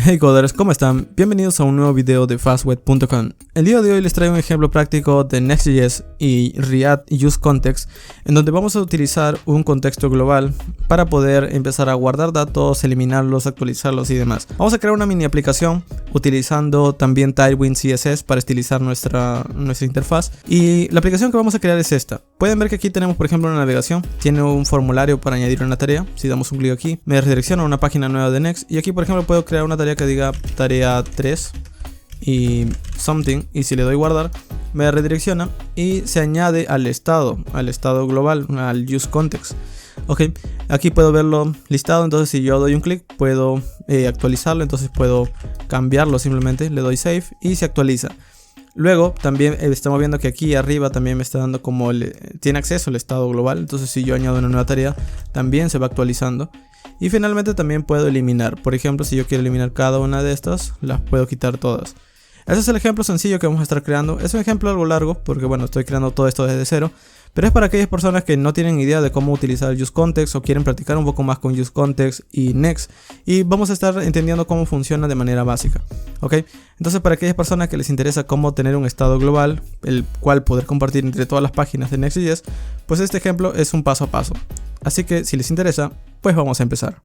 Hey coders, ¿cómo están? Bienvenidos a un nuevo video de fastweb.com. El día de hoy les traigo un ejemplo práctico de Next.js y React Use Context, en donde vamos a utilizar un contexto global para poder empezar a guardar datos, eliminarlos, actualizarlos y demás. Vamos a crear una mini aplicación utilizando también Tailwind CSS para estilizar nuestra interfaz. Y la aplicación que vamos a crear es esta. Pueden ver que aquí tenemos, por ejemplo, una navegación. Tiene un formulario para añadir una tarea. Si damos un clic aquí, me redirecciona a una página nueva de Next. Y aquí, por ejemplo, puedo crear una tarea que diga tarea 3 y something, y si le doy guardar me redirecciona y se añade al estado global, al use context. Ok, aquí puedo verlo listado. Entonces si yo doy un clic puedo actualizarlo, entonces puedo cambiarlo, simplemente le doy save y se actualiza. Luego también estamos viendo que aquí arriba también me está dando como tiene acceso al estado global. Entonces si yo añado una nueva tarea también se va actualizando. Y finalmente también puedo eliminar. Por ejemplo, si yo quiero eliminar cada una de estas, las puedo quitar todas. Ese es el ejemplo sencillo que vamos a estar creando. Es un ejemplo algo largo porque bueno, estoy creando todo esto desde cero. Pero es para aquellas personas que no tienen idea de cómo utilizar el Use Context o quieren practicar un poco más con Use Context y Next. Y vamos a estar entendiendo cómo funciona de manera básica. ¿Ok? Entonces para aquellas personas que les interesa cómo tener un estado global, el cual poder compartir entre todas las páginas de Next.js, pues este ejemplo es un paso a paso. Así que si les interesa, pues vamos a empezar.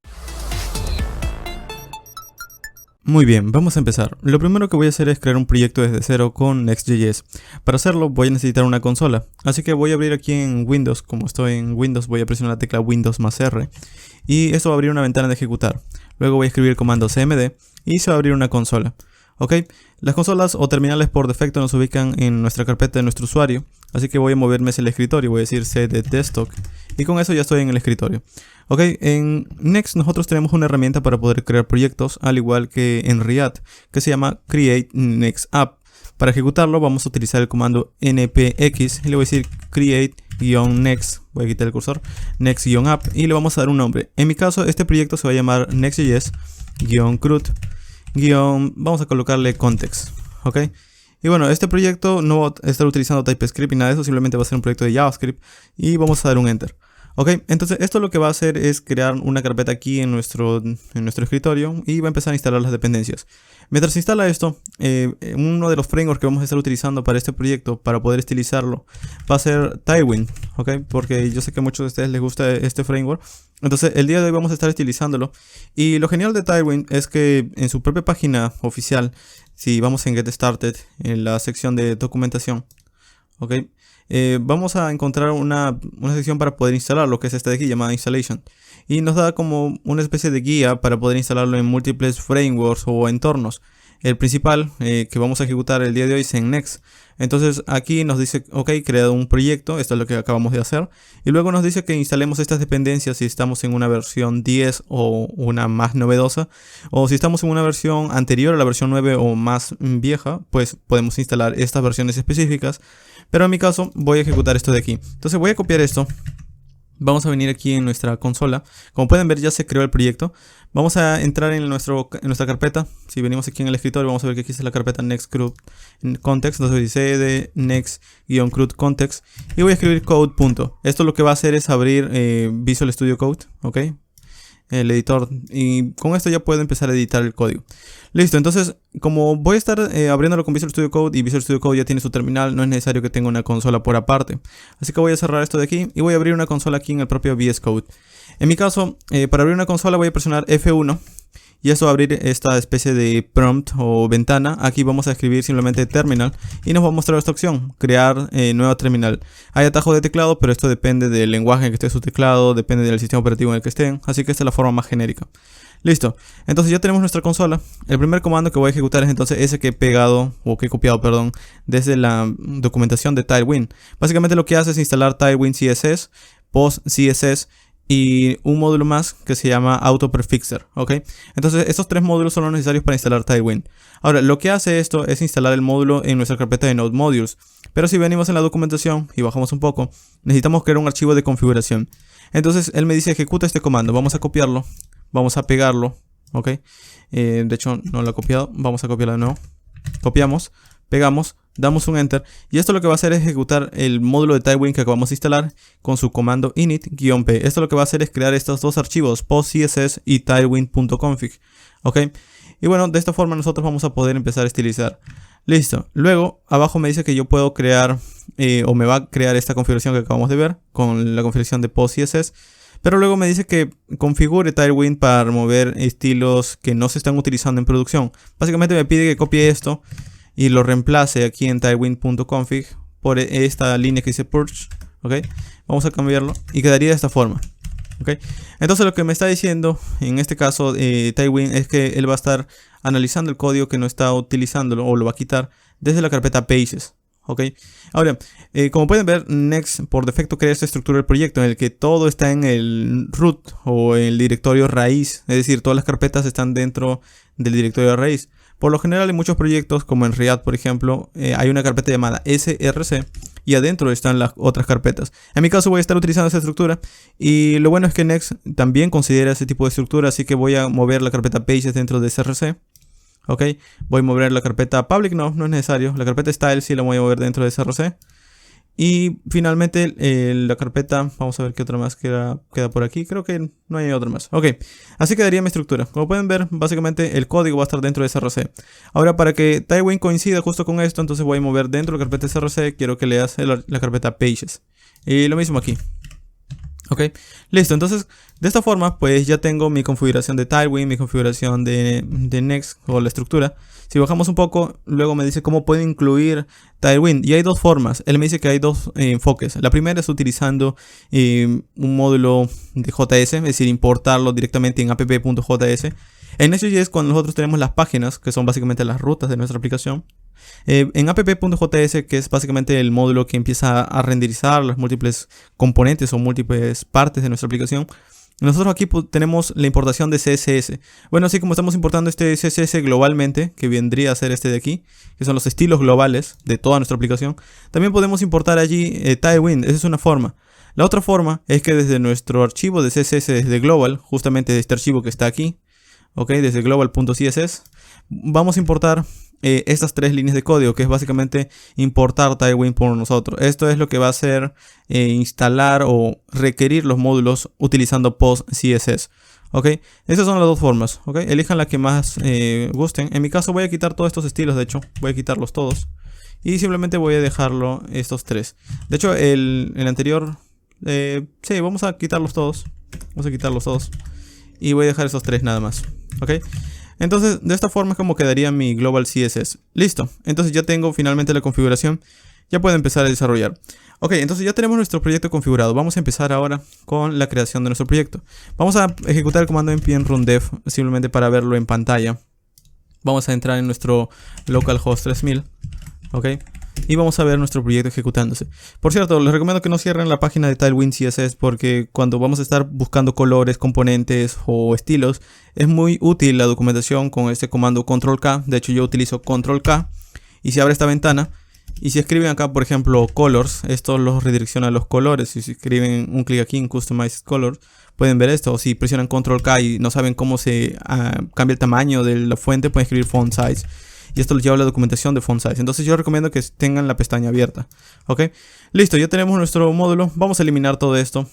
Muy bien, vamos a empezar. Lo primero que voy a hacer es crear un proyecto desde cero con Next.js. Para hacerlo voy a necesitar una consola. Así que voy a abrir aquí en Windows. Como estoy en Windows, voy a presionar la tecla Windows más R. Y esto va a abrir una ventana de ejecutar. Luego voy a escribir el comando cmd y se va a abrir una consola. Ok, las consolas o terminales por defecto nos ubican en nuestra carpeta de nuestro usuario. Así que voy a moverme hacia el escritorio. Voy a decir cd desktop. Y con eso ya estoy en el escritorio. Ok, en Next nosotros tenemos una herramienta para poder crear proyectos, al igual que en React, que se llama Create Next App. Para ejecutarlo vamos a utilizar el comando npx y le voy a decir create-next, voy a quitar el cursor, next-app y le vamos a dar un nombre. En mi caso este proyecto se va a llamar Next.js-CRUD, vamos a colocarle context. Ok. Y bueno, este proyecto no va a estar utilizando TypeScript y nada de eso, simplemente va a ser un proyecto de JavaScript y vamos a dar un Enter. Ok, entonces esto lo que va a hacer es crear una carpeta aquí en nuestro escritorio y va a empezar a instalar las dependencias. Mientras se instala esto, uno de los frameworks que vamos a estar utilizando para este proyecto, para poder estilizarlo, va a ser Tailwind, ok, porque yo sé que a muchos de ustedes les gusta este framework. Entonces el día de hoy vamos a estar estilizándolo. Y lo genial de Tailwind es que en su propia página oficial, si vamos en Get Started, en la sección de documentación, ok, vamos a encontrar una sección para poder instalar lo que es esta de aquí llamada Installation. Y nos da como una especie de guía para poder instalarlo en múltiples frameworks o entornos. El principal que vamos a ejecutar el día de hoy es en Next. Entonces aquí nos dice, ok, creado un proyecto, esto es lo que acabamos de hacer. Y luego nos dice que instalemos estas dependencias si estamos en una versión 10 o una más novedosa. O si estamos en una versión anterior a la versión 9 o más vieja, pues podemos instalar estas versiones específicas. Pero en mi caso voy a ejecutar esto de aquí. Entonces voy a copiar esto. Vamos a venir aquí en nuestra consola. Como pueden ver ya se creó el proyecto. Vamos a entrar en nuestra carpeta. Si venimos aquí en el escritorio vamos a ver que aquí está la carpeta Next.CRUD Context. Entonces dice cd next-CRUD Context. Y voy a escribir code. Esto lo que va a hacer es abrir Visual Studio Code. Ok. El editor, y con esto ya puedo empezar a editar el código. Listo, entonces como voy a estar abriéndolo con Visual Studio Code y Visual Studio Code ya tiene su terminal, no es necesario que tenga una consola por aparte. Así que voy a cerrar esto de aquí y voy a abrir una consola aquí en el propio VS Code. En mi caso, para abrir una consola voy a presionar F1 y esto va a abrir esta especie de prompt o ventana. Aquí vamos a escribir simplemente terminal y nos va a mostrar esta opción, crear nueva terminal. Hay atajos de teclado, pero esto depende del lenguaje en que esté su teclado, depende del sistema operativo en el que estén, así que esta es la forma más genérica. Listo, entonces ya tenemos nuestra consola. El primer comando que voy a ejecutar es entonces ese que he pegado, o que he copiado, perdón, desde la documentación de Tailwind. Básicamente lo que hace es instalar Tailwind CSS, Post CSS y un módulo más que se llama AutoPrefixer, ¿ok? Entonces estos tres módulos son los necesarios para instalar Tailwind. Ahora, lo que hace esto es instalar el módulo en nuestra carpeta de Node Modules. Pero si venimos en la documentación y bajamos un poco, necesitamos crear un archivo de configuración. Entonces él me dice ejecuta este comando, vamos a copiarlo, vamos a pegarlo, ¿ok? De hecho no lo he copiado, vamos a copiarlo de nuevo. Copiamos, pegamos, damos un enter y esto lo que va a hacer es ejecutar el módulo de Tailwind que acabamos de instalar con su comando init-p. Esto lo que va a hacer es crear estos dos archivos, post.css y tailwind.config. ¿Ok? Y bueno, de esta forma nosotros vamos a poder empezar a estilizar. Listo. Luego, abajo me dice que yo puedo crear, o me va a crear esta configuración que acabamos de ver, con la configuración de post CSS. Pero luego me dice que configure Tailwind para mover estilos que no se están utilizando en producción. Básicamente me pide que copie esto y lo reemplace aquí en tailwind.config por esta línea que dice purge. ¿Ok? Vamos a cambiarlo y quedaría de esta forma. ¿Ok? Entonces lo que me está diciendo en este caso Tailwind es que él va a estar analizando el código que no está utilizando o lo va a quitar desde la carpeta pages. ¿Ok? Ahora, como pueden ver, Next por defecto crea esta estructura del proyecto en el que todo está en el root o en el directorio raíz. Es decir, todas las carpetas están dentro del directorio raíz. Por lo general en muchos proyectos, como en React por ejemplo, hay una carpeta llamada src y adentro están las otras carpetas. En mi caso voy a estar utilizando esa estructura y lo bueno es que Next también considera ese tipo de estructura, así que voy a mover la carpeta pages dentro de src. Ok, voy a mover la carpeta public, no es necesario. La carpeta style sí la voy a mover dentro de src. Y finalmente la carpeta, vamos a ver qué otra más queda por aquí. Creo que no hay otra más. Ok, así quedaría mi estructura. Como pueden ver, básicamente el código va a estar dentro de src. Ahora para que Tailwind coincida justo con esto, entonces voy a mover dentro de la carpeta src. Quiero que leas la carpeta pages. Y lo mismo aquí. Ok, listo. Entonces de esta forma pues ya tengo mi configuración de Tailwind, mi configuración de Next o la estructura. Si bajamos un poco, luego me dice cómo puedo incluir Tailwind. Y hay dos formas. Él me dice que hay dos enfoques. La primera es utilizando un módulo de JS, es decir, importarlo directamente en app.js. En Next.js cuando nosotros tenemos las páginas, que son básicamente las rutas de nuestra aplicación. En app.js, que es básicamente el módulo que empieza a renderizar los múltiples componentes o múltiples partes de nuestra aplicación, nosotros aquí tenemos la importación de CSS. Bueno, así como estamos importando este CSS globalmente, que vendría a ser este de aquí, que son los estilos globales de toda nuestra aplicación, también podemos importar allí Tailwind. Esa es una forma. La otra forma es que desde nuestro archivo de CSS desde global, justamente de este archivo que está aquí, ok, desde global.css, vamos a importar estas tres líneas de código, que es básicamente importar Tailwind por nosotros. Esto es lo que va a hacer instalar o requerir los módulos utilizando PostCSS. Ok, esas son las dos formas. Ok, elijan la que más gusten. En mi caso voy a quitar todos estos estilos, de hecho, voy a quitarlos todos. Y simplemente voy a dejarlo estos tres. De hecho, el anterior, sí, vamos a quitarlos todos. Vamos a quitarlos todos. Y voy a dejar esos tres nada más. Ok. Entonces, de esta forma es como quedaría mi Global CSS. Listo. Entonces ya tengo finalmente la configuración. Ya puedo empezar a desarrollar. Ok, entonces ya tenemos nuestro proyecto configurado. Vamos a empezar ahora con la creación de nuestro proyecto. Vamos a ejecutar el comando npm run dev simplemente para verlo en pantalla. Vamos a entrar en nuestro localhost 3000. Ok. Y vamos a ver nuestro proyecto ejecutándose. Por cierto, les recomiendo que no cierren la página de Tailwind CSS porque cuando vamos a estar buscando colores, componentes o estilos, es muy útil la documentación con este comando control K. De hecho, yo utilizo control K. Y se abre esta ventana. Y si escriben acá, por ejemplo, colors, esto los redirecciona a los colores. Y si escriben un clic aquí en Customize Colors, pueden ver esto. O si presionan control K y no saben cómo se cambia el tamaño de la fuente, pueden escribir font size. Y esto les lleva a la documentación de font size. Entonces yo recomiendo que tengan la pestaña abierta. Ok, listo, ya tenemos nuestro módulo. Vamos a eliminar todo esto.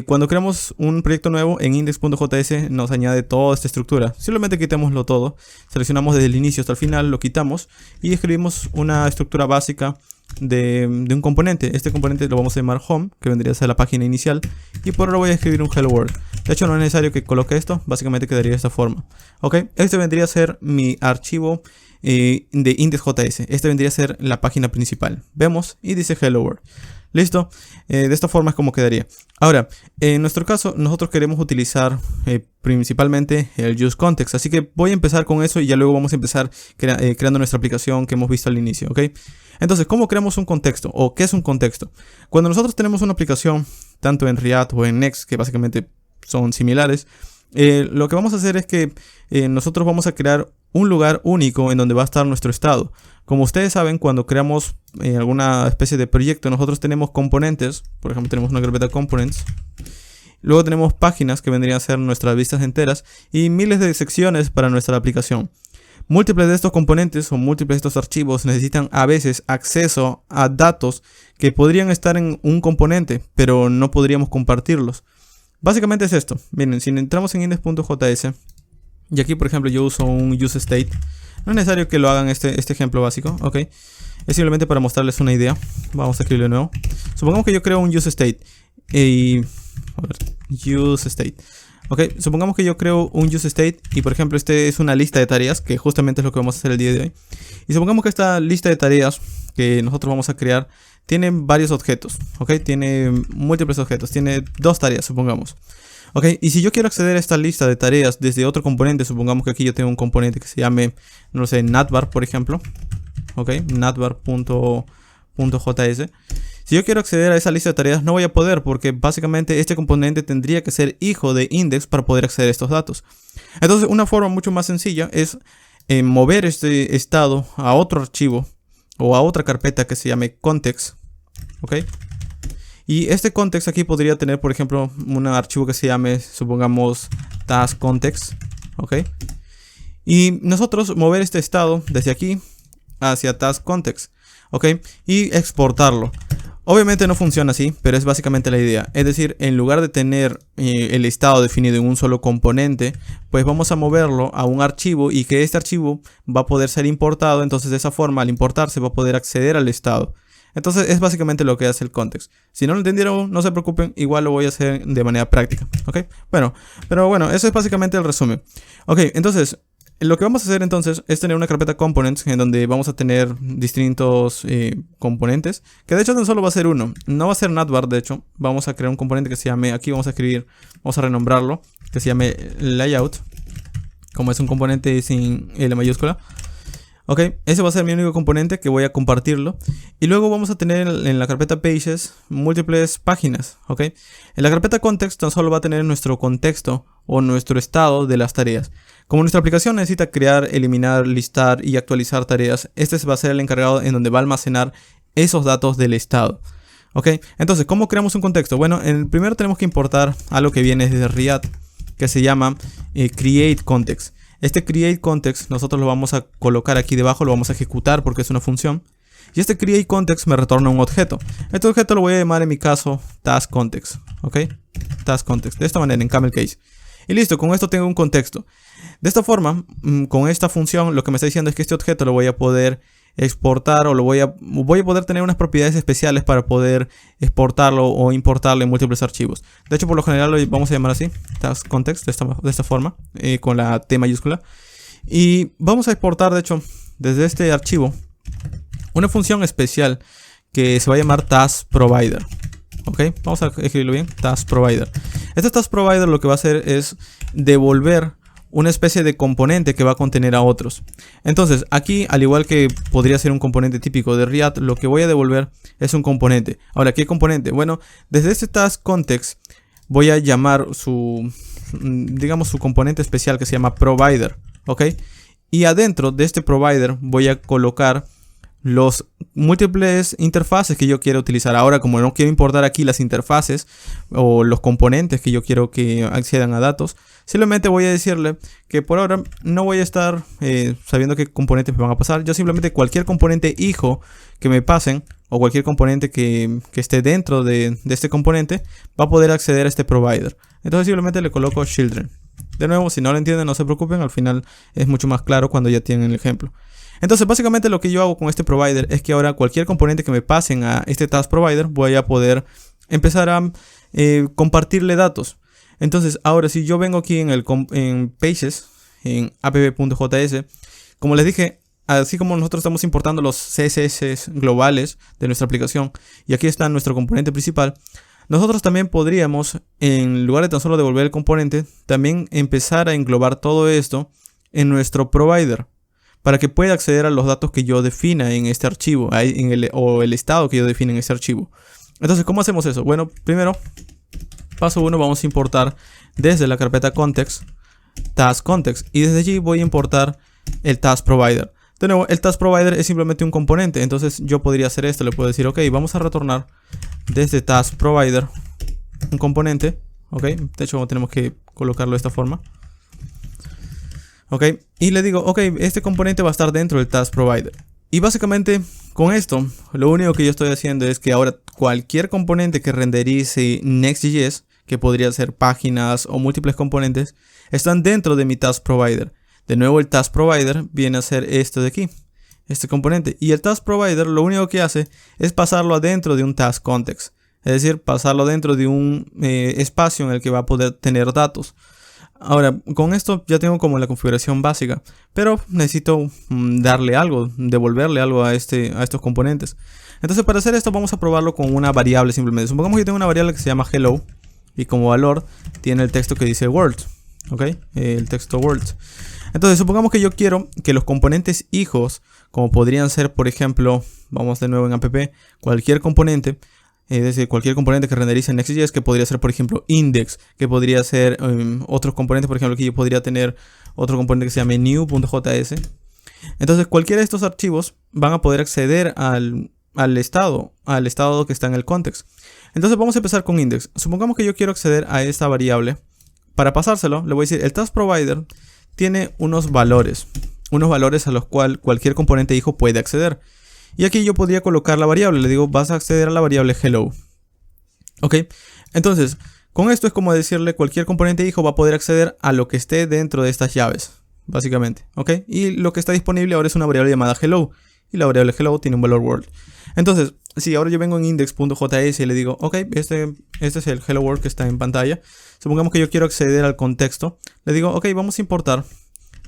Cuando creamos un proyecto nuevo en index.js nos añade toda esta estructura. Simplemente quitémoslo todo. Seleccionamos desde el inicio hasta el final, lo quitamos y escribimos una estructura básica de un componente. Este componente lo vamos a llamar home, que vendría a ser la página inicial. Y por ahora voy a escribir un hello world. De hecho no es necesario que coloque esto, básicamente quedaría de esta forma. Ok, este vendría a ser mi archivo de index.js. Este vendría a ser la página principal. Vemos y dice hello world. Listo, de esta forma es como quedaría. Ahora, en nuestro caso, nosotros queremos utilizar principalmente el useContext. Así que voy a empezar con eso y ya luego vamos a empezar creando nuestra aplicación que hemos visto al inicio, ¿ok? Entonces, ¿cómo creamos un contexto? ¿O qué es un contexto? Cuando nosotros tenemos una aplicación, tanto en React o en Next, que básicamente son similares, lo que vamos a hacer es que nosotros vamos a crear un lugar único en donde va a estar nuestro estado. Como ustedes saben, cuando creamos alguna especie de proyecto, nosotros tenemos componentes. Por ejemplo, tenemos una carpeta components. Luego tenemos páginas que vendrían a ser nuestras vistas enteras y miles de secciones para nuestra aplicación. Múltiples de estos componentes o múltiples de estos archivos necesitan a veces acceso a datos que podrían estar en un componente, pero no podríamos compartirlos. Básicamente es esto. Miren, si entramos en index.js, Y aquí, por ejemplo, yo uso un useState. No es necesario que lo hagan este ejemplo básico, ¿ok? Es simplemente para mostrarles una idea. Vamos a escribirlo de nuevo. Supongamos que yo creo un useState. A ver, useState. Ok, supongamos que yo creo un useState y por ejemplo este es una lista de tareas, que justamente es lo que vamos a hacer el día de hoy. Y supongamos que esta lista de tareas que nosotros vamos a crear tiene varios objetos, ok, tiene múltiples objetos, tiene 2 tareas, supongamos. Ok, y si yo quiero acceder a esta lista de tareas desde otro componente, supongamos que aquí yo tengo un componente que se llame, no lo sé, navbar, por ejemplo. Ok, navbar.js. Si yo quiero acceder a esa lista de tareas no voy a poder porque básicamente este componente tendría que ser hijo de index para poder acceder a estos datos. Entonces una forma mucho más sencilla es mover este estado a otro archivo o a otra carpeta que se llame context. Ok. Y este context aquí podría tener por ejemplo un archivo que se llame, supongamos, task context. Ok. Y nosotros mover este estado desde aquí hacia task context. Ok. Y exportarlo. Obviamente no funciona así, pero es básicamente la idea. Es decir, en lugar de tener el estado definido en un solo componente, pues vamos a moverlo a un archivo y que este archivo va a poder ser importado. Entonces de esa forma, al importarse, va a poder acceder al estado. Entonces es básicamente lo que hace el context. Si no lo entendieron, no se preocupen, igual lo voy a hacer de manera práctica. ¿Ok? Bueno, pero bueno, eso es básicamente el resumen. Ok, entonces lo que vamos a hacer entonces es tener una carpeta components en donde vamos a tener distintos componentes, que de hecho no solo va a ser uno, no va a ser navbar. De hecho vamos a crear un componente que se llame, aquí vamos a escribir, vamos a renombrarlo, que se llame layout, como es un componente sin L mayúscula. Ok, ese va a ser mi único componente que voy a compartirlo. Y luego vamos a tener en la carpeta pages múltiples páginas. Ok, en la carpeta context tan solo va a tener nuestro contexto o nuestro estado de las tareas. Como nuestra aplicación necesita crear, eliminar, listar y actualizar tareas, este va a ser el encargado en donde va a almacenar esos datos del estado. Ok, entonces, ¿cómo creamos un contexto? Bueno, primero tenemos que importar algo que viene desde React, que se llama create context. Este create context nosotros lo vamos a colocar aquí debajo, lo vamos a ejecutar porque es una función. Y este create context me retorna un objeto. Este objeto lo voy a llamar en mi caso task context. Ok, task context, de esta manera en camel case. Y listo, con esto tengo un contexto. De esta forma, con esta función lo que me está diciendo es que este objeto lo voy a poder exportar o voy a poder tener unas propiedades especiales para poder exportarlo o importarlo en múltiples archivos. De hecho, por lo general lo vamos a llamar así, task context, de esta forma, con la T mayúscula. Y vamos a exportar, de hecho, desde este archivo, una función especial que se va a llamar task provider. Ok, vamos a escribirlo bien, task provider. Este task provider lo que va a hacer es devolver una especie de componente que va a contener a otros. Entonces aquí, al igual que podría ser un componente típico de React, lo que voy a devolver es un componente. Ahora, ¿qué componente? Bueno, desde este task context voy a llamar digamos, su componente especial que se llama provider. Ok, y adentro de este provider voy a colocar los múltiples interfaces que yo quiero utilizar. Ahora, como no quiero importar aquí las interfaces o los componentes que yo quiero que accedan a datos, simplemente voy a decirle que por ahora no voy a estar sabiendo qué componentes me van a pasar. Yo simplemente cualquier componente hijo que me pasen o cualquier componente que esté dentro de este componente va a poder acceder a este provider. Entonces simplemente le coloco children. De nuevo, si no lo entienden, no se preocupen, al final es mucho más claro cuando ya tienen el ejemplo. Entonces básicamente lo que yo hago con este provider es que ahora cualquier componente que me pasen a este task provider voy a poder empezar a compartirle datos. Entonces ahora si yo vengo aquí en pages, en app.js, como les dije, así como nosotros estamos importando los CSS globales de nuestra aplicación y aquí está nuestro componente principal, nosotros también podríamos, en lugar de tan solo devolver el componente, también empezar a englobar todo esto en nuestro provider, para que pueda acceder a los datos que yo defina en este archivo, o el estado que yo defina en este archivo. Entonces, ¿cómo hacemos eso? Bueno, primero, paso 1, vamos a importar desde la carpeta context, task context, y desde allí voy a importar el task provider. De nuevo, el task provider es simplemente un componente, entonces yo podría hacer esto, le puedo decir, ok, vamos a retornar desde task provider un componente, ok, de hecho tenemos que colocarlo de esta forma. Ok, y le digo, ok, este componente va a estar dentro del task provider. Y básicamente con esto, lo único que yo estoy haciendo es que ahora cualquier componente que renderice Next.js, que podría ser páginas o múltiples componentes, están dentro de mi task provider. De nuevo, el task provider viene a ser este de aquí, este componente. Y el task provider lo único que hace es pasarlo adentro de un task context. Es decir, pasarlo dentro de un espacio en el que va a poder tener datos. Ahora, con esto ya tengo como la configuración básica, pero necesito darle algo, devolverle algo a estos componentes. Entonces, para hacer esto vamos a probarlo con una variable simplemente. Supongamos que tengo una variable que se llama hello y como valor tiene el texto que dice world, ¿ok? El texto world. Entonces, supongamos que yo quiero que los componentes hijos, como podrían ser, por ejemplo, vamos de nuevo en app, cualquier componente, es decir, cualquier componente que renderice en Next.js, que podría ser, por ejemplo, index, que podría ser otros componentes, por ejemplo, aquí yo podría tener otro componente que se llame new.js. Entonces, cualquiera de estos archivos van a poder acceder al estado que está en el context. Entonces, vamos a empezar con index. Supongamos que yo quiero acceder a esta variable. Para pasárselo, le voy a decir, el task provider tiene unos valores a los cuales cualquier componente hijo puede acceder. Y aquí yo podría colocar la variable, le digo, vas a acceder a la variable hello. Ok, entonces, con esto es como decirle, cualquier componente hijo va a poder acceder a lo que esté dentro de estas llaves, básicamente. Ok, y lo que está disponible ahora es una variable llamada hello. Y la variable hello tiene un valor world. Entonces, si ahora yo vengo en index.js y le digo, ok, este es el hello world que está en pantalla. Supongamos que yo quiero acceder al contexto. Le digo, ok, vamos a importar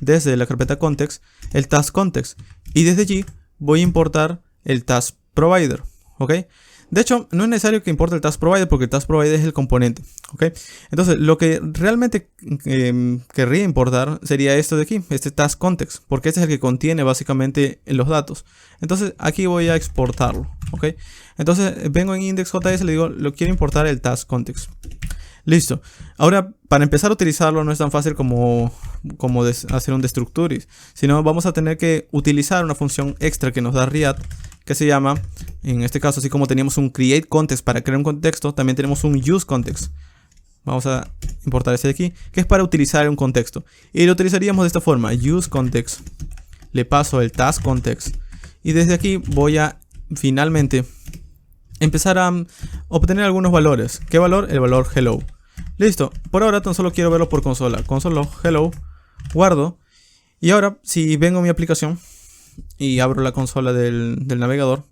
desde la carpeta context el task context. Y desde allí voy a importar el task provider, ¿ok? De hecho, no es necesario que importe el task provider porque el task provider es el componente, ¿ok? Entonces, lo que realmente querría importar sería esto de aquí, este task context, porque este es el que contiene básicamente los datos. Entonces, aquí voy a exportarlo, ¿ok? Entonces, vengo en index.js y le digo, lo quiero importar el task context. Listo. Ahora, para empezar a utilizarlo no es tan fácil como hacer un destructuris, sino vamos a tener que utilizar una función extra que nos da React, que se llama, en este caso, así como teníamos un create context para crear un contexto, también tenemos un use context. Vamos a importar este de aquí, que es para utilizar un contexto. Y lo utilizaríamos de esta forma, use context, le paso el task context, y desde aquí voy a finalmente empezar a obtener algunos valores. ¿Qué valor? El valor hello. Listo, por ahora tan solo quiero verlo por consola. Console hello, guardo. Y ahora, si vengo a mi aplicación y abro la consola del navegador,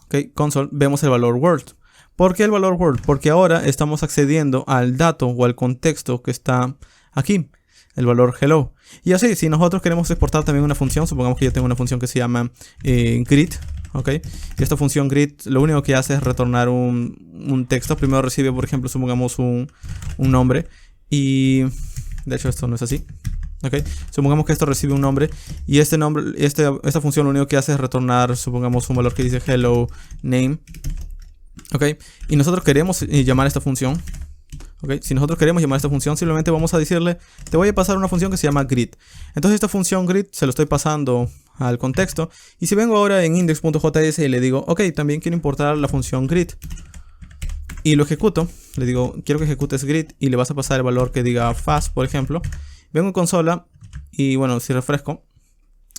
ok, console, vemos el valor world. ¿Por qué el valor world? Porque ahora estamos accediendo al dato o al contexto que está aquí, el valor hello. Y así, si nosotros queremos exportar también una función, supongamos que yo tengo una función que se llama greet. Ok, y esta función greet lo único que hace es retornar un texto. Primero recibe, por ejemplo, supongamos un nombre. Y de hecho esto no es así. Ok, supongamos que esto recibe un nombre. Y este nombre, esta función lo único que hace es retornar, supongamos, un valor que dice hello name. Ok, y nosotros queremos llamar esta función. Okay. Si nosotros queremos llamar a esta función, simplemente vamos a decirle, te voy a pasar una función que se llama greet. Entonces esta función greet se lo estoy pasando al contexto. Y si vengo ahora en index.js y le digo, ok, también quiero importar la función greet, y lo ejecuto, le digo, quiero que ejecutes greet y le vas a pasar el valor que diga fast, por ejemplo. Vengo en consola y bueno, si refresco,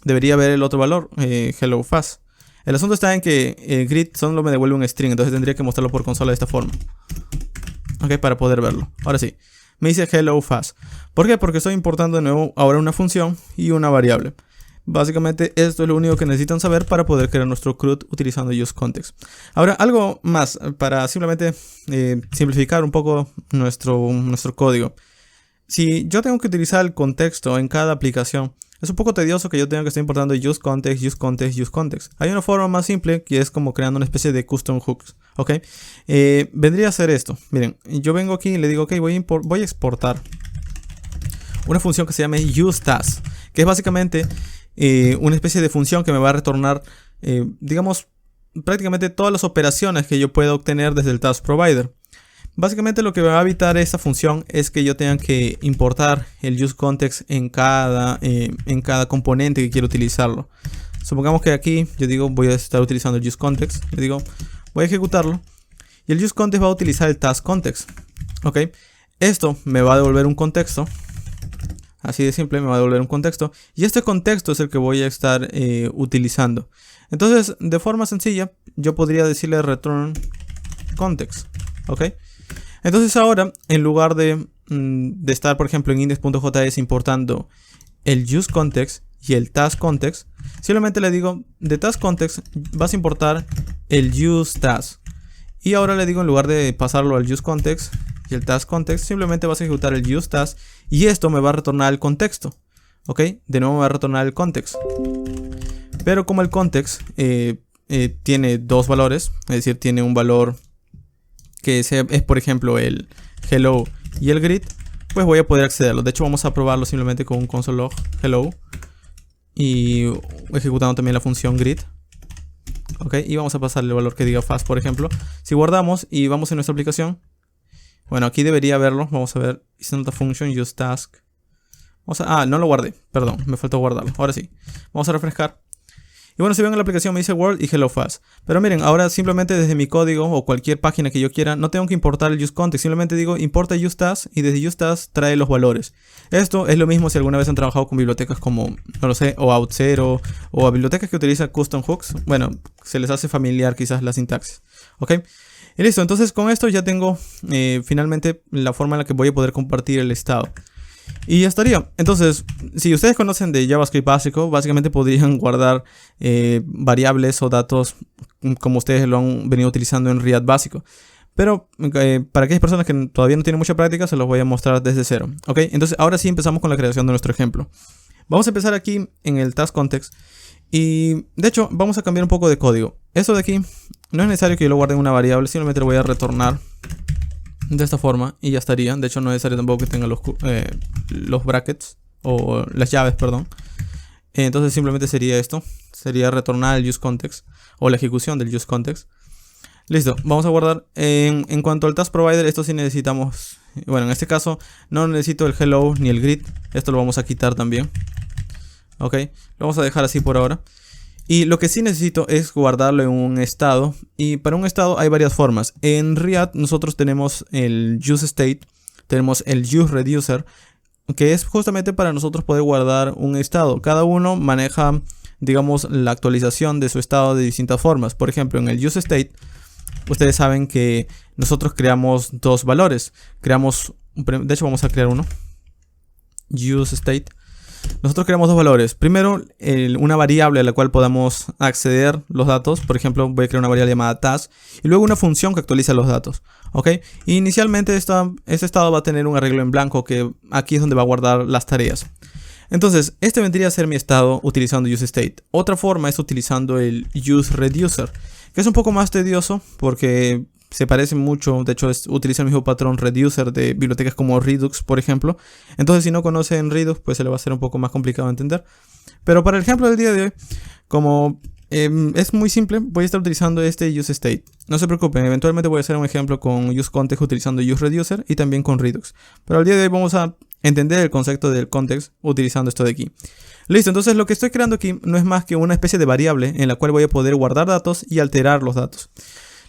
debería ver el otro valor, hello fast. El asunto está en que greet solo me devuelve un string, entonces tendría que mostrarlo por consola de esta forma. Ok, para poder verlo. Ahora sí, me dice hello fast. ¿Por qué? Porque estoy importando de nuevo ahora una función y una variable. Básicamente esto es lo único que necesitan saber para poder crear nuestro CRUD utilizando useContext. Ahora, algo más para simplemente simplificar un poco nuestro código. Si yo tengo que utilizar el contexto en cada aplicación, es un poco tedioso que yo tenga que estar importando useContext, useContext, useContext. Hay una forma más simple que es como creando una especie de custom hooks. ¿Ok? Vendría a ser esto. Miren, yo vengo aquí y le digo, ok, voy a exportar una función que se llama useTask, que es básicamente una especie de función que me va a retornar, digamos, prácticamente todas las operaciones que yo pueda obtener desde el task provider. Básicamente lo que va a evitar esta función es que yo tenga que importar el useContext en cada componente que quiero utilizarlo. Supongamos que aquí yo digo voy a estar utilizando el useContext. Le digo voy a ejecutarlo y el useContext va a utilizar el taskContext. Ok, esto me va a devolver un contexto. Así de simple, me va a devolver un contexto. Y este contexto es el que voy a estar utilizando. Entonces, de forma sencilla, yo podría decirle return context. ¿Ok? Entonces ahora, en lugar de estar, por ejemplo, en index.js importando el useContext y el taskContext, simplemente le digo, de taskContext vas a importar el useTask. Y ahora le digo, en lugar de pasarlo al useContext y el taskContext, simplemente vas a ejecutar el useTask y esto me va a retornar el contexto. ¿Ok? De nuevo me va a retornar el context. Pero como el context tiene dos valores, es decir, tiene un valor que es por ejemplo el hello y el greet, pues voy a poder accederlo. De hecho, vamos a probarlo simplemente con un console log hello y ejecutando también la función greet. Ok, y vamos a pasarle el valor que diga fast, por ejemplo. Si guardamos y vamos en nuestra aplicación, bueno, aquí debería verlo. Vamos a ver, is not a function, use task. No lo guardé, perdón, me faltó guardarlo. Ahora sí, vamos a refrescar. Y bueno, si ven en la aplicación me dice world y hello fast. Pero miren, ahora simplemente desde mi código o cualquier página que yo quiera, no tengo que importar el useContext. Simplemente digo importa useTask y desde useTask trae los valores. Esto es lo mismo si alguna vez han trabajado con bibliotecas como, no lo sé, o Auth0 o a bibliotecas que utilizan custom hooks. Bueno, se les hace familiar quizás la sintaxis. ¿Ok? Y listo, entonces con esto ya tengo finalmente la forma en la que voy a poder compartir el estado. Y ya estaría. Entonces, si ustedes conocen de JavaScript básico, básicamente podrían guardar variables o datos como ustedes lo han venido utilizando en React básico. Pero para aquellas personas que todavía no tienen mucha práctica, se los voy a mostrar desde cero. ¿Ok? Entonces, ahora sí empezamos con la creación de nuestro ejemplo. Vamos a empezar aquí en el taskContext. Y de hecho, vamos a cambiar un poco de código. Esto de aquí no es necesario que yo lo guarde en una variable, simplemente lo voy a retornar de esta forma y ya estaría. De hecho no es necesario tampoco que tenga los brackets o las llaves, perdón. Entonces simplemente sería esto. Sería retornar el useContext o la ejecución del useContext. Listo, vamos a guardar. En cuanto al task provider, esto sí necesitamos. Bueno, en este caso no necesito el hello ni el greet. Esto lo vamos a quitar también. Ok, lo vamos a dejar así por ahora. Y lo que sí necesito es guardarlo en un estado. Y para un estado hay varias formas. En React nosotros tenemos el useState, tenemos el useReducer, que es justamente para nosotros poder guardar un estado. Cada uno maneja, digamos, la actualización de su estado de distintas formas. Por ejemplo, en el useState, ustedes saben que nosotros creamos dos valores. De hecho vamos a crear uno. useState. Nosotros creamos dos valores. Primero, una variable a la cual podamos acceder los datos. Por ejemplo, voy a crear una variable llamada task. Y luego una función que actualiza los datos. ¿Ok? Y inicialmente este estado va a tener un arreglo en blanco, que aquí es donde va a guardar las tareas. Entonces, este vendría a ser mi estado utilizando useState. Otra forma es utilizando el useReducer, que es un poco más tedioso porque se parece mucho. De hecho, utiliza el mismo patrón reducer de bibliotecas como Redux, por ejemplo. Entonces, si no conocen Redux, pues se le va a hacer un poco más complicado de entender. Pero para el ejemplo del día de hoy, como es muy simple, voy a estar utilizando este useState. No se preocupen, eventualmente voy a hacer un ejemplo con useContext utilizando useReducer y también con Redux. Pero al día de hoy vamos a entender el concepto del context utilizando esto de aquí. Listo, entonces lo que estoy creando aquí no es más que una especie de variable en la cual voy a poder guardar datos y alterar los datos.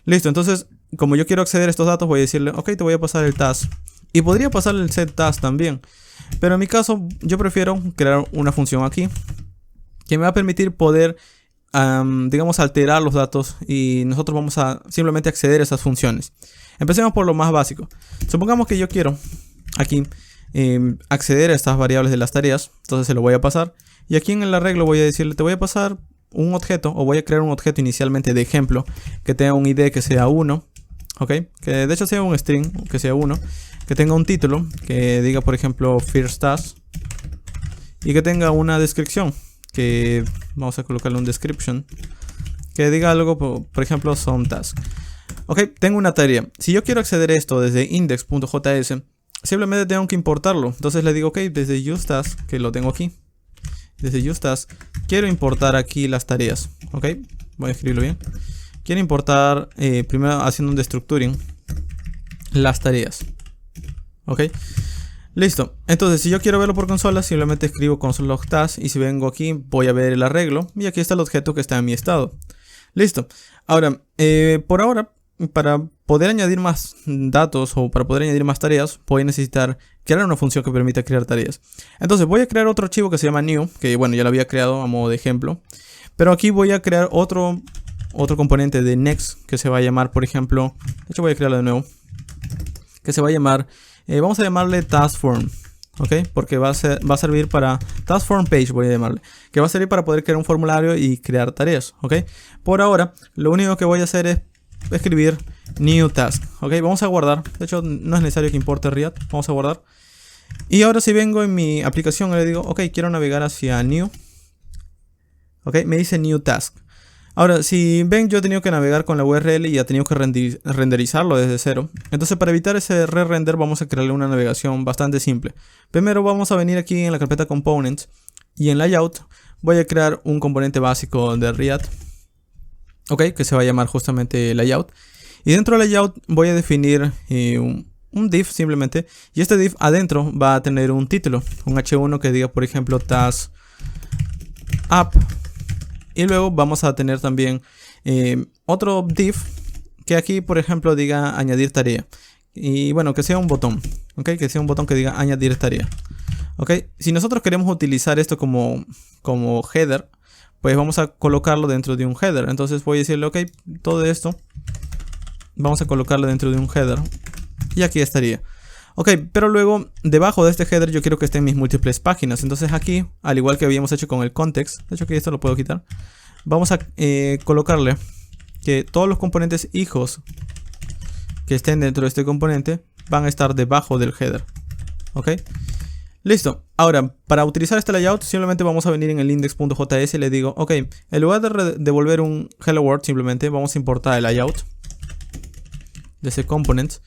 Listo, entonces como yo quiero acceder a estos datos, voy a decirle, ok, te voy a pasar el task. Y podría pasarle el setTask también. Pero en mi caso, yo prefiero crear una función aquí que me va a permitir poder, digamos, alterar los datos. Y nosotros vamos a simplemente acceder a esas funciones. Empecemos por lo más básico. Supongamos que yo quiero aquí acceder a estas variables de las tareas. Entonces se lo voy a pasar. Y aquí en el arreglo voy a decirle, te voy a pasar un objeto, o voy a crear un objeto inicialmente de ejemplo que tenga un ID que sea 1. Ok, que de hecho sea un string, que sea 1, que tenga un título, que diga por ejemplo first task, y que tenga una descripción, que vamos a colocarle un description, que diga algo, por ejemplo some task. Ok, tengo una tarea. Si yo quiero acceder a esto desde index.js, simplemente tengo que importarlo. Entonces le digo, ok, desde useTask, que lo tengo aquí, desde useTask, quiero importar aquí las tareas. Ok, voy a escribirlo bien. Quiero importar, primero haciendo un destructuring, las tareas. Ok, listo. Entonces, si yo quiero verlo por consola, simplemente escribo console.log.task. Y si vengo aquí, voy a ver el arreglo. Y aquí está el objeto que está en mi estado. Listo. Ahora, por ahora, para poder añadir más datos o para poder añadir más tareas, voy a necesitar crear una función que permita crear tareas. Entonces, voy a crear otro archivo que se llama new, que bueno, ya lo había creado a modo de ejemplo. Pero aquí voy a crear otro componente de next que se va a llamar, por ejemplo, de hecho voy a crearlo de nuevo, que se va a llamar, vamos a llamarle taskform, ¿ok? Porque va a servir para taskform page, voy a llamarle, que va a servir para poder crear un formulario y crear tareas, ¿ok? Por ahora, lo único que voy a hacer es escribir new task, ¿ok? Vamos a guardar, de hecho no es necesario que importe React, vamos a guardar. Y ahora si vengo en mi aplicación y le digo, ok, quiero navegar hacia new, ok, me dice new task. Ahora, si ven, yo he tenido que navegar con la URL y he tenido que renderizarlo desde cero. Entonces, para evitar ese re-render, vamos a crearle una navegación bastante simple. Primero vamos a venir aquí en la carpeta Components y en Layout voy a crear un componente básico de React, ok, que se va a llamar justamente Layout. Y dentro de Layout voy a definir un div simplemente. Y este div adentro va a tener un título, un H1 que diga, por ejemplo, task app. Y luego vamos a tener también otro div que aquí, por ejemplo, diga añadir tarea. Y bueno, que sea un botón, ¿ok? Que sea un botón que diga añadir tarea, ¿ok? Si nosotros queremos utilizar esto como header, pues vamos a colocarlo dentro de un header. Entonces voy a decirle, ok, todo esto vamos a colocarlo dentro de un header. Y aquí estaría. Ok, pero luego debajo de este header yo quiero que estén mis múltiples páginas. Entonces aquí, al igual que habíamos hecho con el context, de hecho que esto lo puedo quitar, vamos a colocarle que todos los componentes hijos que estén dentro de este componente van a estar debajo del header. Ok, listo. Ahora, para utilizar este layout simplemente vamos a venir en el index.js y le digo, ok, en lugar de devolver un hello world, simplemente vamos a importar el layout de ese components.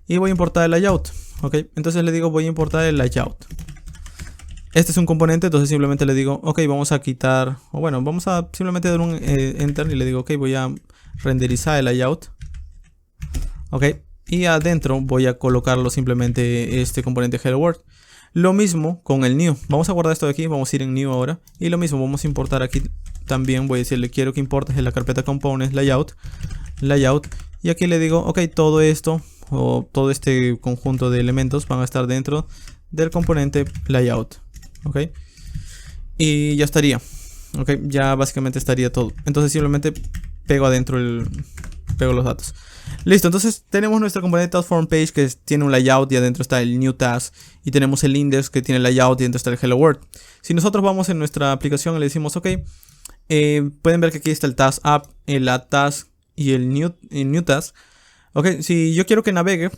Y voy a importar el layout, ok, entonces le digo voy a importar el layout. Este es un componente, entonces simplemente le digo, ok, vamos a quitar, o bueno, vamos a simplemente dar un enter y le digo, ok, voy a renderizar el layout, ok, y adentro voy a colocarlo simplemente este componente hello world. Lo mismo con el new, vamos a guardar esto de aquí, vamos a ir en new ahora, y lo mismo vamos a importar aquí también, voy a decirle quiero que importes en la carpeta components layout, y aquí le digo, ok, todo esto o todo este conjunto de elementos van a estar dentro del componente layout, ok, y ya estaría, ok, ya básicamente estaría todo. Entonces simplemente pego adentro pego los datos. Listo, entonces tenemos nuestro componente taskform page que tiene un layout y adentro está el new task, y tenemos el index que tiene el layout y adentro está el hello world. Si nosotros vamos en nuestra aplicación y le decimos, ok, pueden ver que aquí está el task app, el add task y el new task. Ok, si yo quiero que navegue,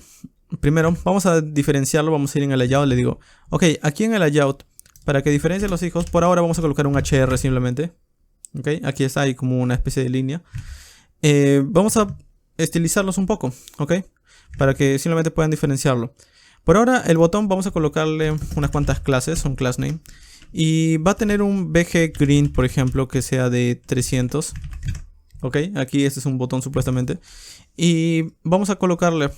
primero vamos a diferenciarlo, vamos a ir en el layout, le digo, ok, aquí en el layout, para que diferencie los hijos, por ahora vamos a colocar un HR simplemente. Ok, aquí está ahí como una especie de línea. Vamos a estilizarlos un poco, ok, para que simplemente puedan diferenciarlo. Por ahora el botón vamos a colocarle unas cuantas clases, un class name. Y va a tener un BG green, por ejemplo, que sea de 300. Ok, aquí este es un botón supuestamente. Y vamos a colocarle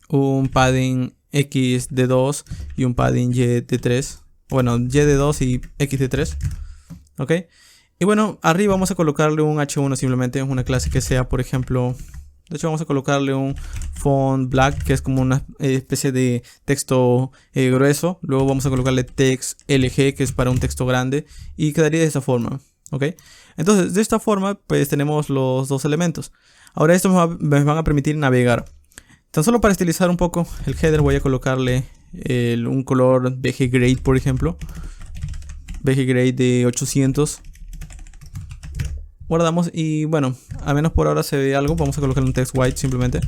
un padding X de 2 y un padding Y de 3. Bueno, Y de 2 y X de 3. Ok. Y bueno, arriba vamos a colocarle un H1 simplemente, una clase que sea, por ejemplo... De hecho vamos a colocarle un font black, que es como una especie de texto grueso. Luego vamos a colocarle text LG, que es para un texto grande. Y quedaría de esa forma, ¿ok? Entonces, de esta forma, pues tenemos los dos elementos. Ahora estos me van a permitir navegar. Tan solo para estilizar un poco el header voy a colocarle un color BG Grade, por ejemplo. BG Grade de 800. Guardamos y bueno, al menos por ahora se ve algo. Vamos a colocarle un text white simplemente.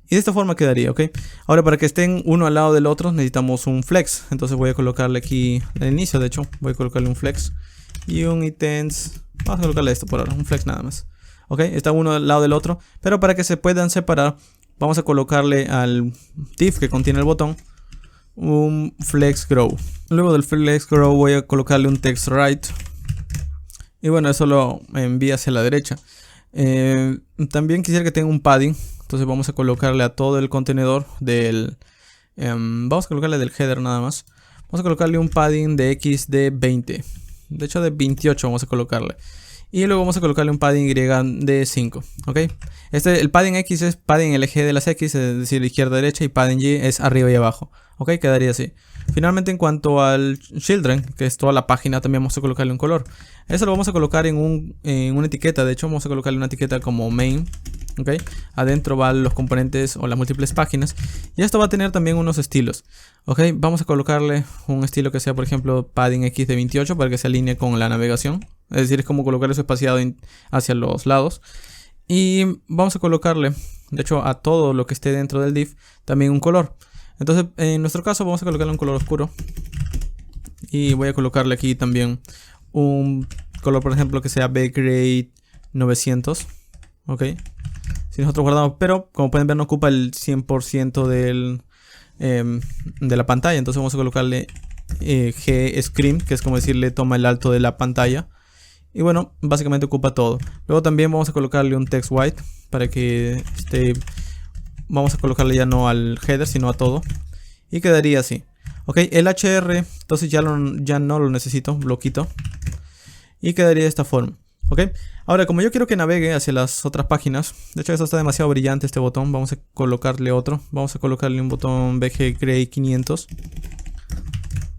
Y de esta forma quedaría, ¿ok? Ahora para que estén uno al lado del otro necesitamos un flex. Entonces voy a colocarle aquí al inicio, de hecho. Voy a colocarle un flex. Y un items. Vamos a colocarle esto por ahora, un flex nada más. ¿Ok? Está uno al lado del otro. Pero para que se puedan separar, vamos a colocarle al div que contiene el botón un flex grow. Luego del flex grow voy a colocarle un text right. Y bueno, eso lo envía hacia la derecha. También quisiera que tenga un padding. Entonces vamos a colocarle a todo el contenedor del... vamos a colocarle del header nada más. Vamos a colocarle un padding de X de 20. De hecho de 28 vamos a colocarle. Y luego vamos a colocarle un padding Y de 5, ¿ok? El padding X es padding el eje de las X, es decir, izquierda, derecha, y padding Y es arriba y abajo, ¿ok? Quedaría así. Finalmente, en cuanto al children, que es toda la página, también vamos a colocarle un color. Eso lo vamos a colocar en una etiqueta. De hecho, vamos a colocarle una etiqueta como main, ¿ok? Adentro van los componentes o las múltiples páginas. Y esto va a tener también unos estilos, ¿ok? Vamos a colocarle un estilo que sea, por ejemplo, padding X de 28 para que se alinee con la navegación. Es decir, es como colocar eso espaciado hacia los lados. Y vamos a colocarle, de hecho, a todo lo que esté dentro del div también un color. Entonces, en nuestro caso, vamos a colocarle un color oscuro. Y voy a colocarle aquí también un color, por ejemplo, que sea B-Grade 900. Ok. Si nosotros guardamos, pero como pueden ver, no ocupa el 100% de la pantalla. Entonces vamos a colocarle G-Screen, que es como decirle toma el alto de la pantalla. Y bueno, básicamente ocupa todo. Luego también vamos a colocarle un text white para que esté... Vamos a colocarle ya no al header, sino a todo. Y quedaría así. Ok, el HR, entonces ya no lo necesito, lo quito. Y quedaría de esta forma. Ok, ahora como yo quiero que navegue hacia las otras páginas. De hecho, esto está demasiado brillante, este botón. Vamos a colocarle otro. Vamos a colocarle un botón BG Gray 500.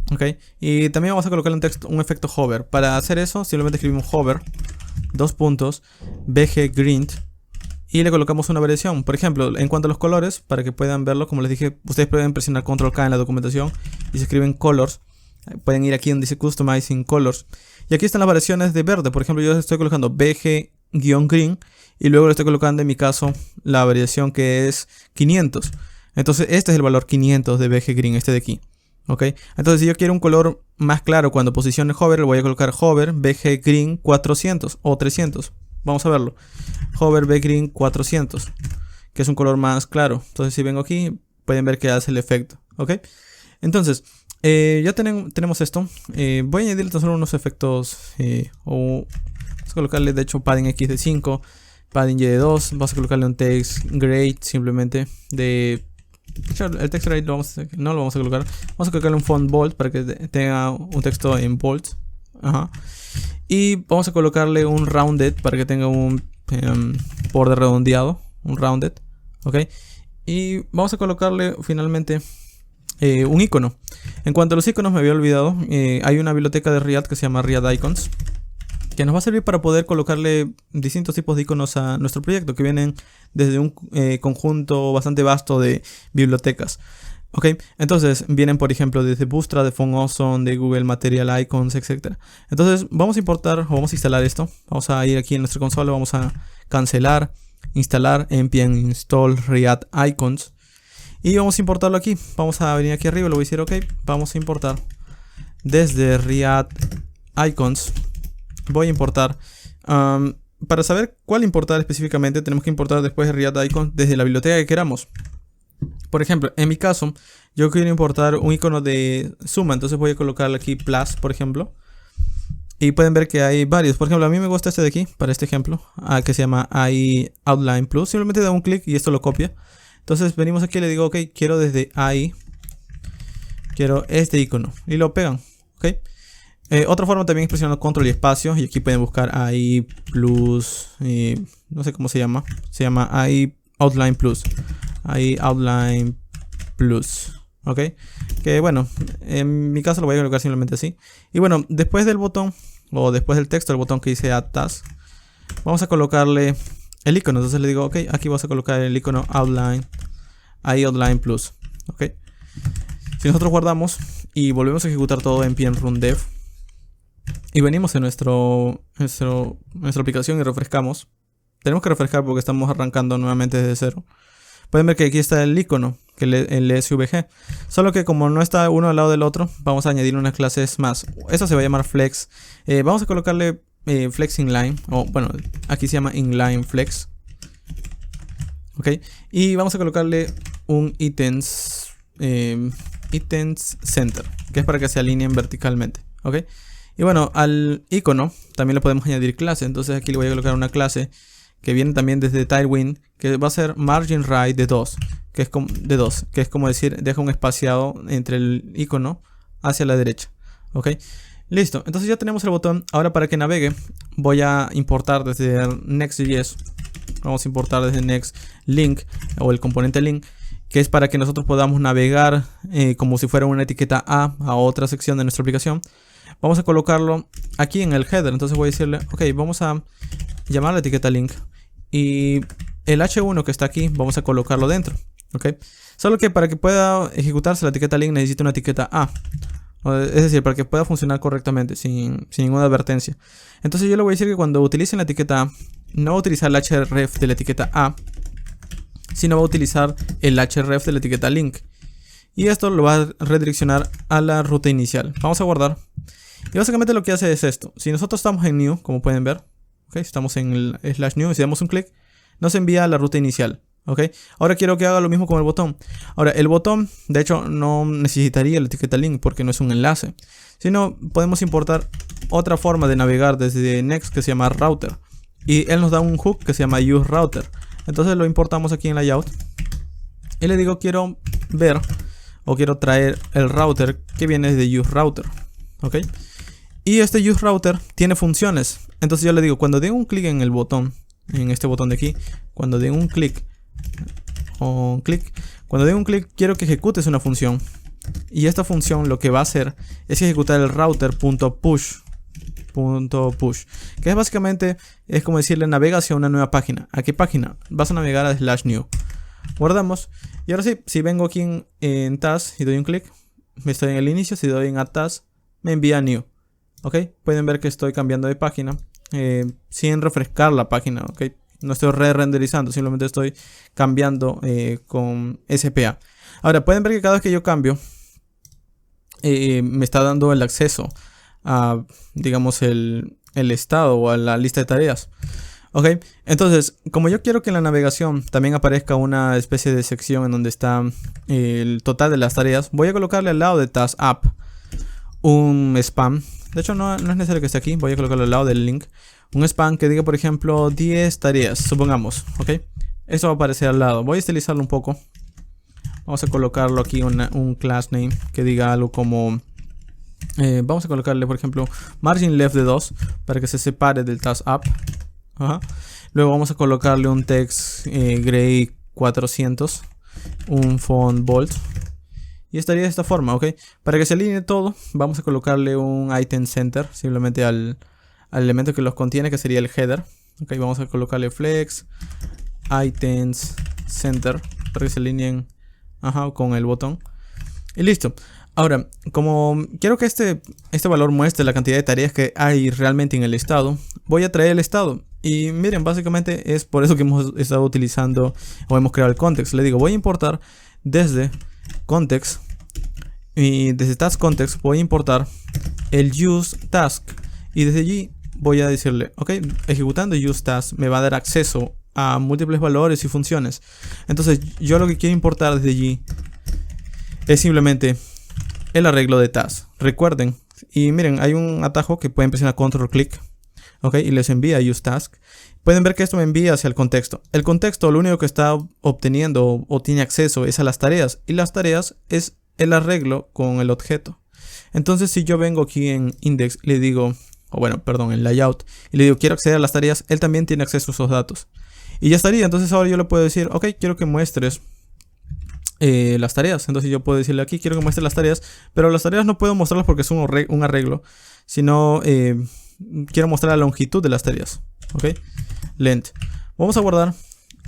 Ok, y también vamos a colocarle un efecto hover. Para hacer eso, simplemente escribimos hover, dos puntos, BG Green. Y le colocamos una variación. Por ejemplo, en cuanto a los colores, para que puedan verlo, como les dije, ustedes pueden presionar Control K en la documentación y se escriben colors. Pueden ir aquí donde dice Customizing Colors. Y aquí están las variaciones de verde. Por ejemplo, yo estoy colocando BG-green y luego le estoy colocando en mi caso la variación que es 500. Entonces este es el valor 500 de BG Green, este de aquí. ¿Ok? Entonces si yo quiero un color más claro cuando posicione hover, le voy a colocar hover BG Green 400 o 300. Vamos a verlo. Hover BG Green 400, que es un color más claro. Entonces si vengo aquí, pueden ver que hace el efecto. ¿Ok? Entonces, ya tenemos esto. Voy a añadirle tan solo unos efectos. Vamos a colocarle de hecho padding X de 5, padding Y de 2. Vamos a colocarle un text grade simplemente de... El text grade no lo vamos a colocar. Vamos a colocarle un font bold para que tenga un texto en bold. Ajá. Y vamos a colocarle un rounded para que tenga un border redondeado. Un rounded. Ok. Y vamos a colocarle finalmente un icono. En cuanto a los iconos, me había olvidado. Hay una biblioteca de React que se llama React Icons, que nos va a servir para poder colocarle distintos tipos de iconos a nuestro proyecto, que vienen desde un conjunto bastante vasto de bibliotecas. Ok, entonces vienen por ejemplo desde Bootstrap, de Font Awesome, de Google Material Icons, etc. Entonces vamos a importar o vamos a instalar esto. Vamos a ir aquí en nuestra consola, vamos a cancelar, instalar, npm install React Icons. Y vamos a importarlo aquí. Vamos a venir aquí arriba, lo voy a decir ok. Vamos a importar desde React Icons. Voy a importar. Para saber cuál importar específicamente, tenemos que importar después de React Icons desde la biblioteca que queramos. Por ejemplo, en mi caso, yo quiero importar un icono de suma. Entonces voy a colocarle aquí plus, por ejemplo. Y pueden ver que hay varios. Por ejemplo, a mí me gusta este de aquí, para este ejemplo, que se llama AI Outline Plus. Simplemente da un clic y esto lo copia. Entonces venimos aquí y le digo, ok, quiero desde AI, quiero este icono. Y lo pegan, ok. Otra forma también es presionando control y espacio. Y aquí pueden buscar AI Plus, no sé cómo se llama. Se llama AI Outline Plus. AI Outline Plus, ok. Que bueno, en mi caso lo voy a colocar simplemente así. Y bueno, después del botón, o después del texto, el botón que dice Add Task, vamos a colocarle el icono. Entonces le digo, ok, aquí vas a colocar el icono Outline, AI Outline Plus, ok. Si nosotros guardamos y volvemos a ejecutar todo en npm run dev y venimos en nuestra aplicación y refrescamos, tenemos que refrescar porque estamos arrancando nuevamente desde cero. Pueden ver que aquí está el icono, que el SVG. Solo que como no está uno al lado del otro, vamos a añadir unas clases más. Eso se va a llamar flex. Vamos a colocarle flex inline. O bueno, aquí se llama inline flex. Ok. Y vamos a colocarle un items center, que es para que se alineen verticalmente. Ok. Y bueno, al icono también le podemos añadir clase. Entonces aquí le voy a colocar una clase que viene también desde Tailwind, que va a ser margin right de 2, que es como decir, deja un espaciado entre el icono hacia la derecha, ¿ok? Listo, entonces ya tenemos el botón. Ahora para que navegue voy a importar desde Next.js. Vamos a importar desde Next Link o el componente link, que es para que nosotros podamos navegar como si fuera una etiqueta a otra sección de nuestra aplicación. Vamos a colocarlo aquí en el header. Entonces voy a decirle, ok, vamos a llamar la etiqueta link y el h1 que está aquí vamos a colocarlo dentro. Ok, solo que para que pueda ejecutarse la etiqueta link necesita una etiqueta a. Es decir, para que pueda funcionar correctamente sin ninguna advertencia. Entonces yo le voy a decir que cuando utilicen la etiqueta a, no va a utilizar el href de la etiqueta a, sino va a utilizar el href de la etiqueta link. Y esto lo va a redireccionar a la ruta inicial. Vamos a guardar. Y básicamente lo que hace es esto. Si nosotros estamos en new, como pueden ver, okay, estamos en el /new y si damos un clic, nos envía a la ruta inicial. Okay. Ahora quiero que haga lo mismo con el botón. Ahora el botón, de hecho, no necesitaría la etiqueta link porque no es un enlace, sino podemos importar otra forma de navegar desde Next que se llama router. Y él nos da un hook que se llama useRouter. Entonces lo importamos aquí en layout. Y le digo quiero ver o quiero traer el router que viene de useRouter. Ok. Y este useRouter tiene funciones. Entonces yo le digo cuando dé un clic en el botón, en este botón de aquí, cuando dé un clic cuando dé un clic quiero que ejecutes una función. Y esta función lo que va a hacer es ejecutar el router.push, que es básicamente es como decirle navega hacia una nueva página. ¿A qué página? Vas a navegar a /new. Guardamos. Y ahora sí, si vengo aquí en task y doy un clic, me estoy en el inicio. Si doy en add task, me envía a new. Ok, pueden ver que estoy cambiando de página sin refrescar la página. Ok, no estoy re-renderizando, simplemente estoy cambiando con SPA. Ahora pueden ver que cada vez que yo cambio me está dando el acceso a, digamos, el estado o a la lista de tareas. Ok, entonces como yo quiero que en la navegación también aparezca una especie de sección en donde está el total de las tareas, voy a colocarle al lado de task app un spam. De hecho no es necesario que esté aquí, voy a colocarlo al lado del link. Un spam que diga por ejemplo 10 tareas, supongamos. Ok, eso va a aparecer al lado. Voy a estilizarlo un poco. Vamos a colocarlo aquí un class name que diga algo como vamos a colocarle por ejemplo margin left de 2 para que se separe del task app. Luego vamos a colocarle un text gray 400, un font bold. Y estaría de esta forma, ok. Para que se alinee todo, vamos a colocarle un item center, simplemente al elemento que los contiene, que sería el header. Ok, vamos a colocarle flex, items center, para que se alineen con el botón. Y listo. Ahora, como quiero que este valor muestre la cantidad de tareas que hay realmente en el estado, voy a traer el estado. Y miren, básicamente es por eso que hemos estado utilizando o hemos creado el context. Le digo, voy a importar desde context y desde task context voy a importar el use task. Y desde allí voy a decirle, ok, ejecutando use task me va a dar acceso a múltiples valores y funciones. Entonces yo lo que quiero importar desde allí es simplemente el arreglo de task. Recuerden, y miren, hay un atajo que pueden presionar control click, ok, y les envía use task. Pueden ver que esto me envía hacia el contexto. El contexto lo único que está obteniendo o tiene acceso es a las tareas, y las tareas es el arreglo con el objeto. Entonces si yo vengo aquí en index y le digo, o bueno, perdón, en layout, y le digo quiero acceder a las tareas, él también tiene acceso a esos datos. Y ya estaría. Entonces ahora yo le puedo decir, ok, quiero que muestres las tareas. Entonces yo puedo decirle aquí, quiero que muestre las tareas, pero las tareas no puedo mostrarlas porque es un arreglo, sino quiero mostrar la longitud de las tareas. Ok, length. Vamos a guardar.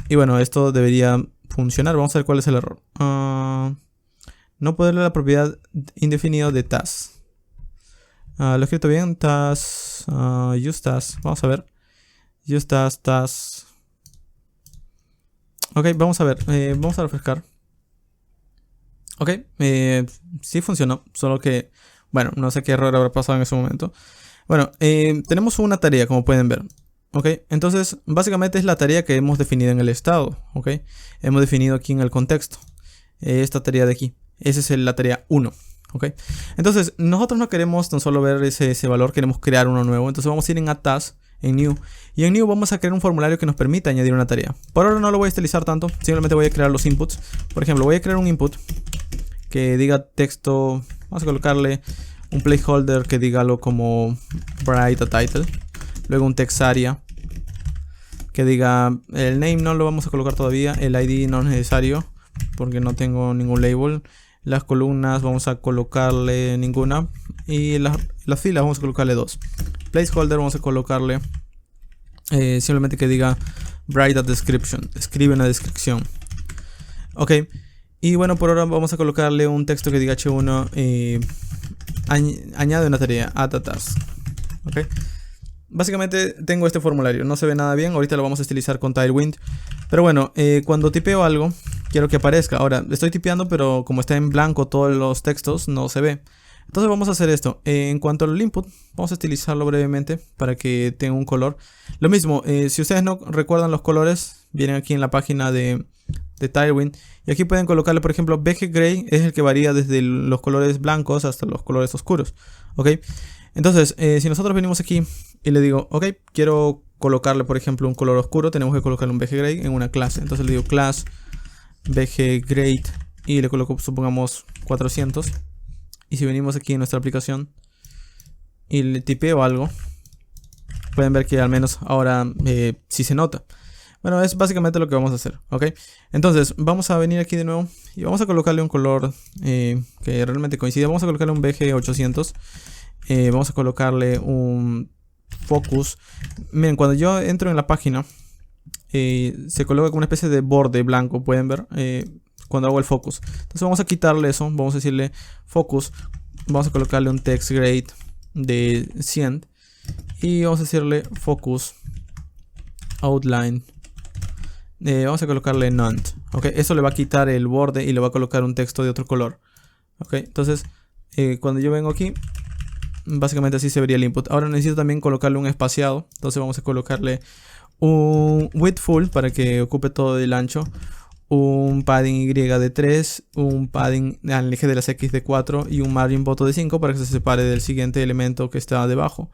Y bueno, esto debería funcionar. Vamos a ver cuál es el error. No poderle la propiedad indefinida de task. Lo he escrito bien. Task, use task. Vamos a ver. Use task, task. Ok, vamos a ver. Vamos a refrescar. Ok, sí funcionó. Solo que, bueno, no sé qué error habrá pasado en ese momento. Bueno, tenemos una tarea, como pueden ver. Ok, entonces básicamente es la tarea que hemos definido en el estado. Ok, hemos definido aquí en el contexto esta tarea de aquí. Esa es la tarea 1. Ok, entonces nosotros no queremos tan solo ver ese valor, queremos crear uno nuevo. Entonces vamos a ir en add task, en new, y en new vamos a crear un formulario que nos permita añadir una tarea. Por ahora no lo voy a estilizar tanto, simplemente voy a crear los inputs. Por ejemplo, voy a crear un input que diga texto. Vamos a colocarle un placeholder que diga algo como Bright Title. Luego un text area que diga el name no lo vamos a colocar todavía, el ID no es necesario porque no tengo ningún label. Las columnas vamos a colocarle ninguna y las filas vamos a colocarle 2. Placeholder vamos a colocarle simplemente que diga write a description, escribe una descripción. Ok, y bueno, por ahora vamos a colocarle un texto que diga h1 añade una tarea, add a task. Ok, básicamente tengo este formulario, no se ve nada bien, ahorita lo vamos a estilizar con Tailwind. Pero bueno, cuando tipeo algo, quiero que aparezca. Ahora, estoy tipeando, pero como está en blanco todos los textos, no se ve. Entonces vamos a hacer esto. En cuanto al input, vamos a estilizarlo brevemente para que tenga un color. Lo mismo, si ustedes no recuerdan los colores, vienen aquí en la página de Tailwind. Y aquí pueden colocarle, por ejemplo, BG Gray es el que varía desde los colores blancos hasta los colores oscuros. ¿Ok? Entonces, si nosotros venimos aquí y le digo, ok, quiero colocarle, por ejemplo, un color oscuro, tenemos que colocarle un BG Gray en una clase. Entonces le digo class BG Gray y le coloco, supongamos, 400. Y si venimos aquí en nuestra aplicación y le tipeo algo, pueden ver que al menos ahora sí se nota. Bueno, es básicamente lo que vamos a hacer, ¿ok? Entonces, vamos a venir aquí de nuevo y vamos a colocarle un color que realmente coincide. Vamos a colocarle un BG 800. Vamos a colocarle un focus. Miren, cuando yo entro en la página, se coloca como una especie de borde blanco, pueden ver. Cuando hago el focus, entonces vamos a quitarle eso, vamos a decirle focus, vamos a colocarle un text grade de 100 y vamos a decirle focus outline, vamos a colocarle none. Ok, eso le va a quitar el borde y le va a colocar un texto de otro color. Ok, entonces cuando yo vengo aquí, básicamente así se vería el input. Ahora necesito también colocarle un espaciado, entonces vamos a colocarle un width full para que ocupe todo el ancho, un padding Y de 3, un padding al eje de las X de 4 y un margin bottom de 5 para que se separe del siguiente elemento que está debajo.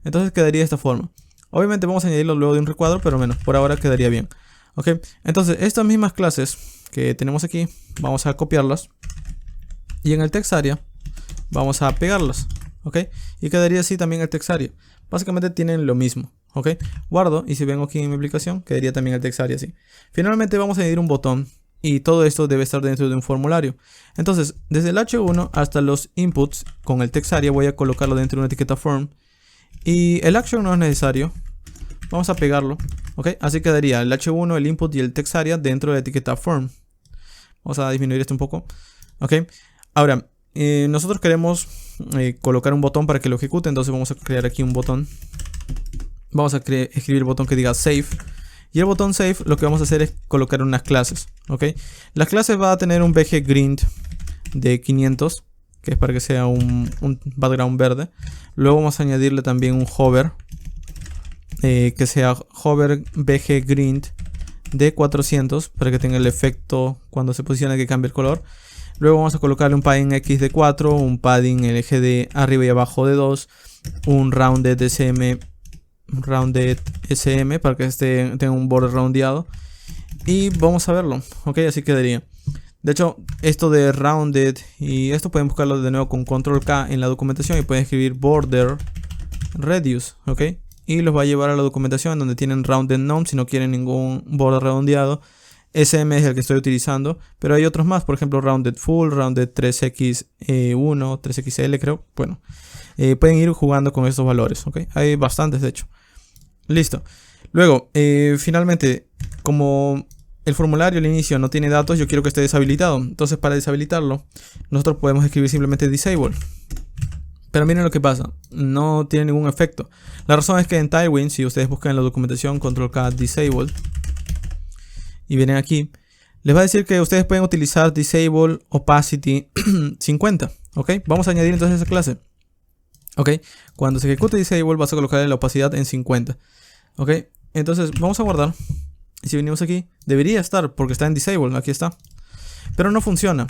Entonces quedaría de esta forma. Obviamente vamos a añadirlo luego de un recuadro, pero bueno, por ahora quedaría bien. Ok, entonces estas mismas clases que tenemos aquí, vamos a copiarlas y en el text area vamos a pegarlas. Ok, y quedaría así también el text area. Básicamente tienen lo mismo. Ok, guardo y si vengo aquí en mi aplicación quedaría también el text area así. Finalmente vamos a añadir un botón y todo esto debe estar dentro de un formulario. Entonces desde el H1 hasta los inputs con el text area voy a colocarlo dentro de una etiqueta form y el action no es necesario. Vamos a pegarlo. Ok, así quedaría el H1, el input y el text area dentro de la etiqueta form. Vamos a disminuir esto un poco. Ok, ahora nosotros queremos colocar un botón para que lo ejecute, entonces vamos a crear aquí un botón. Vamos a escribir el botón que diga save. Y el botón save lo que vamos a hacer es colocar unas clases. ¿Ok? Las clases va a tener un BG grind de 500. Que es para que sea un background verde. Luego vamos a añadirle también un hover. Que sea hover BG grind de 400. Para que tenga el efecto cuando se posiciona que cambie el color. Luego vamos a colocarle un padding X de 4. Un padding el eje de arriba y abajo de 2. Un rounded SM para que tenga un border roundeado y vamos a verlo. Ok, así quedaría. De hecho, esto de rounded y esto pueden buscarlo de nuevo con control K en la documentación y pueden escribir border radius. Ok, y los va a llevar a la documentación donde tienen rounded none si no quieren ningún border redondeado. SM es el que estoy utilizando, pero hay otros más, por ejemplo rounded full, rounded 3x1, 3xl creo. Bueno, pueden ir jugando con estos valores. Ok, hay bastantes de hecho. Listo. Luego, finalmente, como el formulario al inicio no tiene datos, yo quiero que esté deshabilitado. Entonces, para deshabilitarlo, nosotros podemos escribir simplemente disable. Pero miren lo que pasa, no tiene ningún efecto. La razón es que en Tailwind, si ustedes buscan en la documentación control K disable y vienen aquí, les va a decir que ustedes pueden utilizar disable opacity 50. Ok, vamos a añadir entonces esa clase. Ok, cuando se ejecute disable vas a colocarle la opacidad en 50. Ok, entonces vamos a guardar. Y si venimos aquí, debería estar porque está en disable, aquí está. Pero no funciona.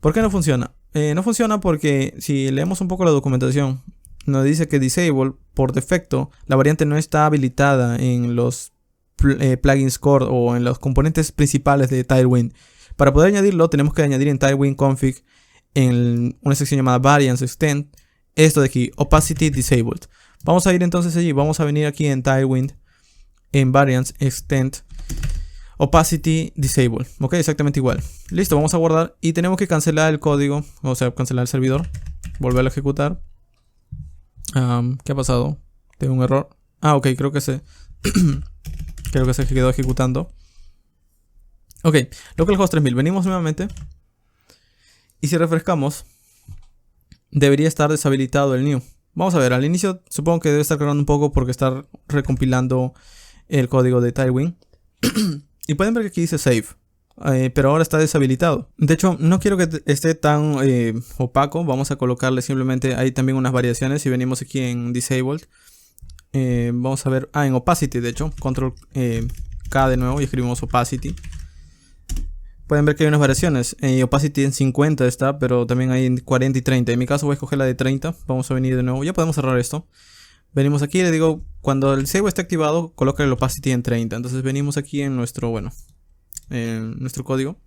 ¿Por qué no funciona? No funciona porque si leemos un poco la documentación, nos dice que disable, por defecto, la variante no está habilitada en los plugins core o en los componentes principales de Tailwind. Para poder añadirlo, tenemos que añadir en Tailwind config en una sección llamada variance extend esto de aquí, Opacity Disabled. Vamos a ir entonces allí, vamos a venir aquí en Tailwind, en Variance, Extend, Opacity Disable, ok, exactamente igual. Listo, vamos a guardar y tenemos que cancelar el código, o sea, cancelar el servidor, volverlo a ejecutar. ¿Qué ha pasado? Tengo un error. Ok, creo que se quedó ejecutando. Ok, localhost 3000, venimos nuevamente. Y si refrescamos, debería estar deshabilitado el new. Vamos a ver, al inicio supongo que debe estar cargando un poco porque está recompilando el código de Tailwind. Y pueden ver que aquí dice save, pero ahora está deshabilitado. De hecho, no quiero que esté tan opaco. Vamos a colocarle simplemente, hay también unas variaciones. Si venimos aquí en disabled, vamos a ver, en opacity, de hecho, control K de nuevo y escribimos opacity. Pueden ver que hay unas variaciones. Opacity en 50 está, pero también hay en 40 y 30. En mi caso voy a escoger la de 30. Vamos a venir de nuevo. Ya podemos cerrar esto. Venimos aquí y le digo, cuando el save esté activado, coloca el opacity en 30. Entonces venimos aquí en nuestro, en nuestro código.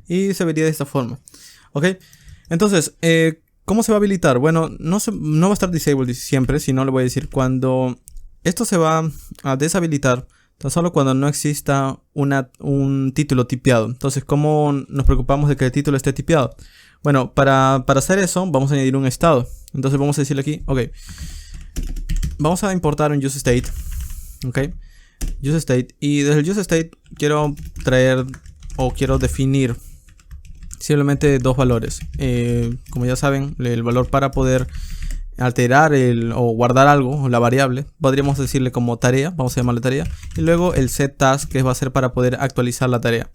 Y se vería de esta forma. Ok. Entonces, ¿cómo se va a habilitar? Bueno, no va a estar disabled siempre, sino le voy a decir cuando esto se va a deshabilitar. Tan solo cuando no exista un título tipeado. Entonces, ¿cómo nos preocupamos de que el título esté tipeado? Bueno, para hacer eso, vamos a añadir un estado. Entonces vamos a decirle aquí, ok. Vamos a importar un useState. Ok. useState. Y desde el useState quiero traer o quiero definir simplemente dos valores. Como ya saben, el valor para poder alterar o guardar algo, o la variable, podríamos decirle como tarea, vamos a llamarle tarea, y luego el setTask, que va a ser para poder actualizar la tarea.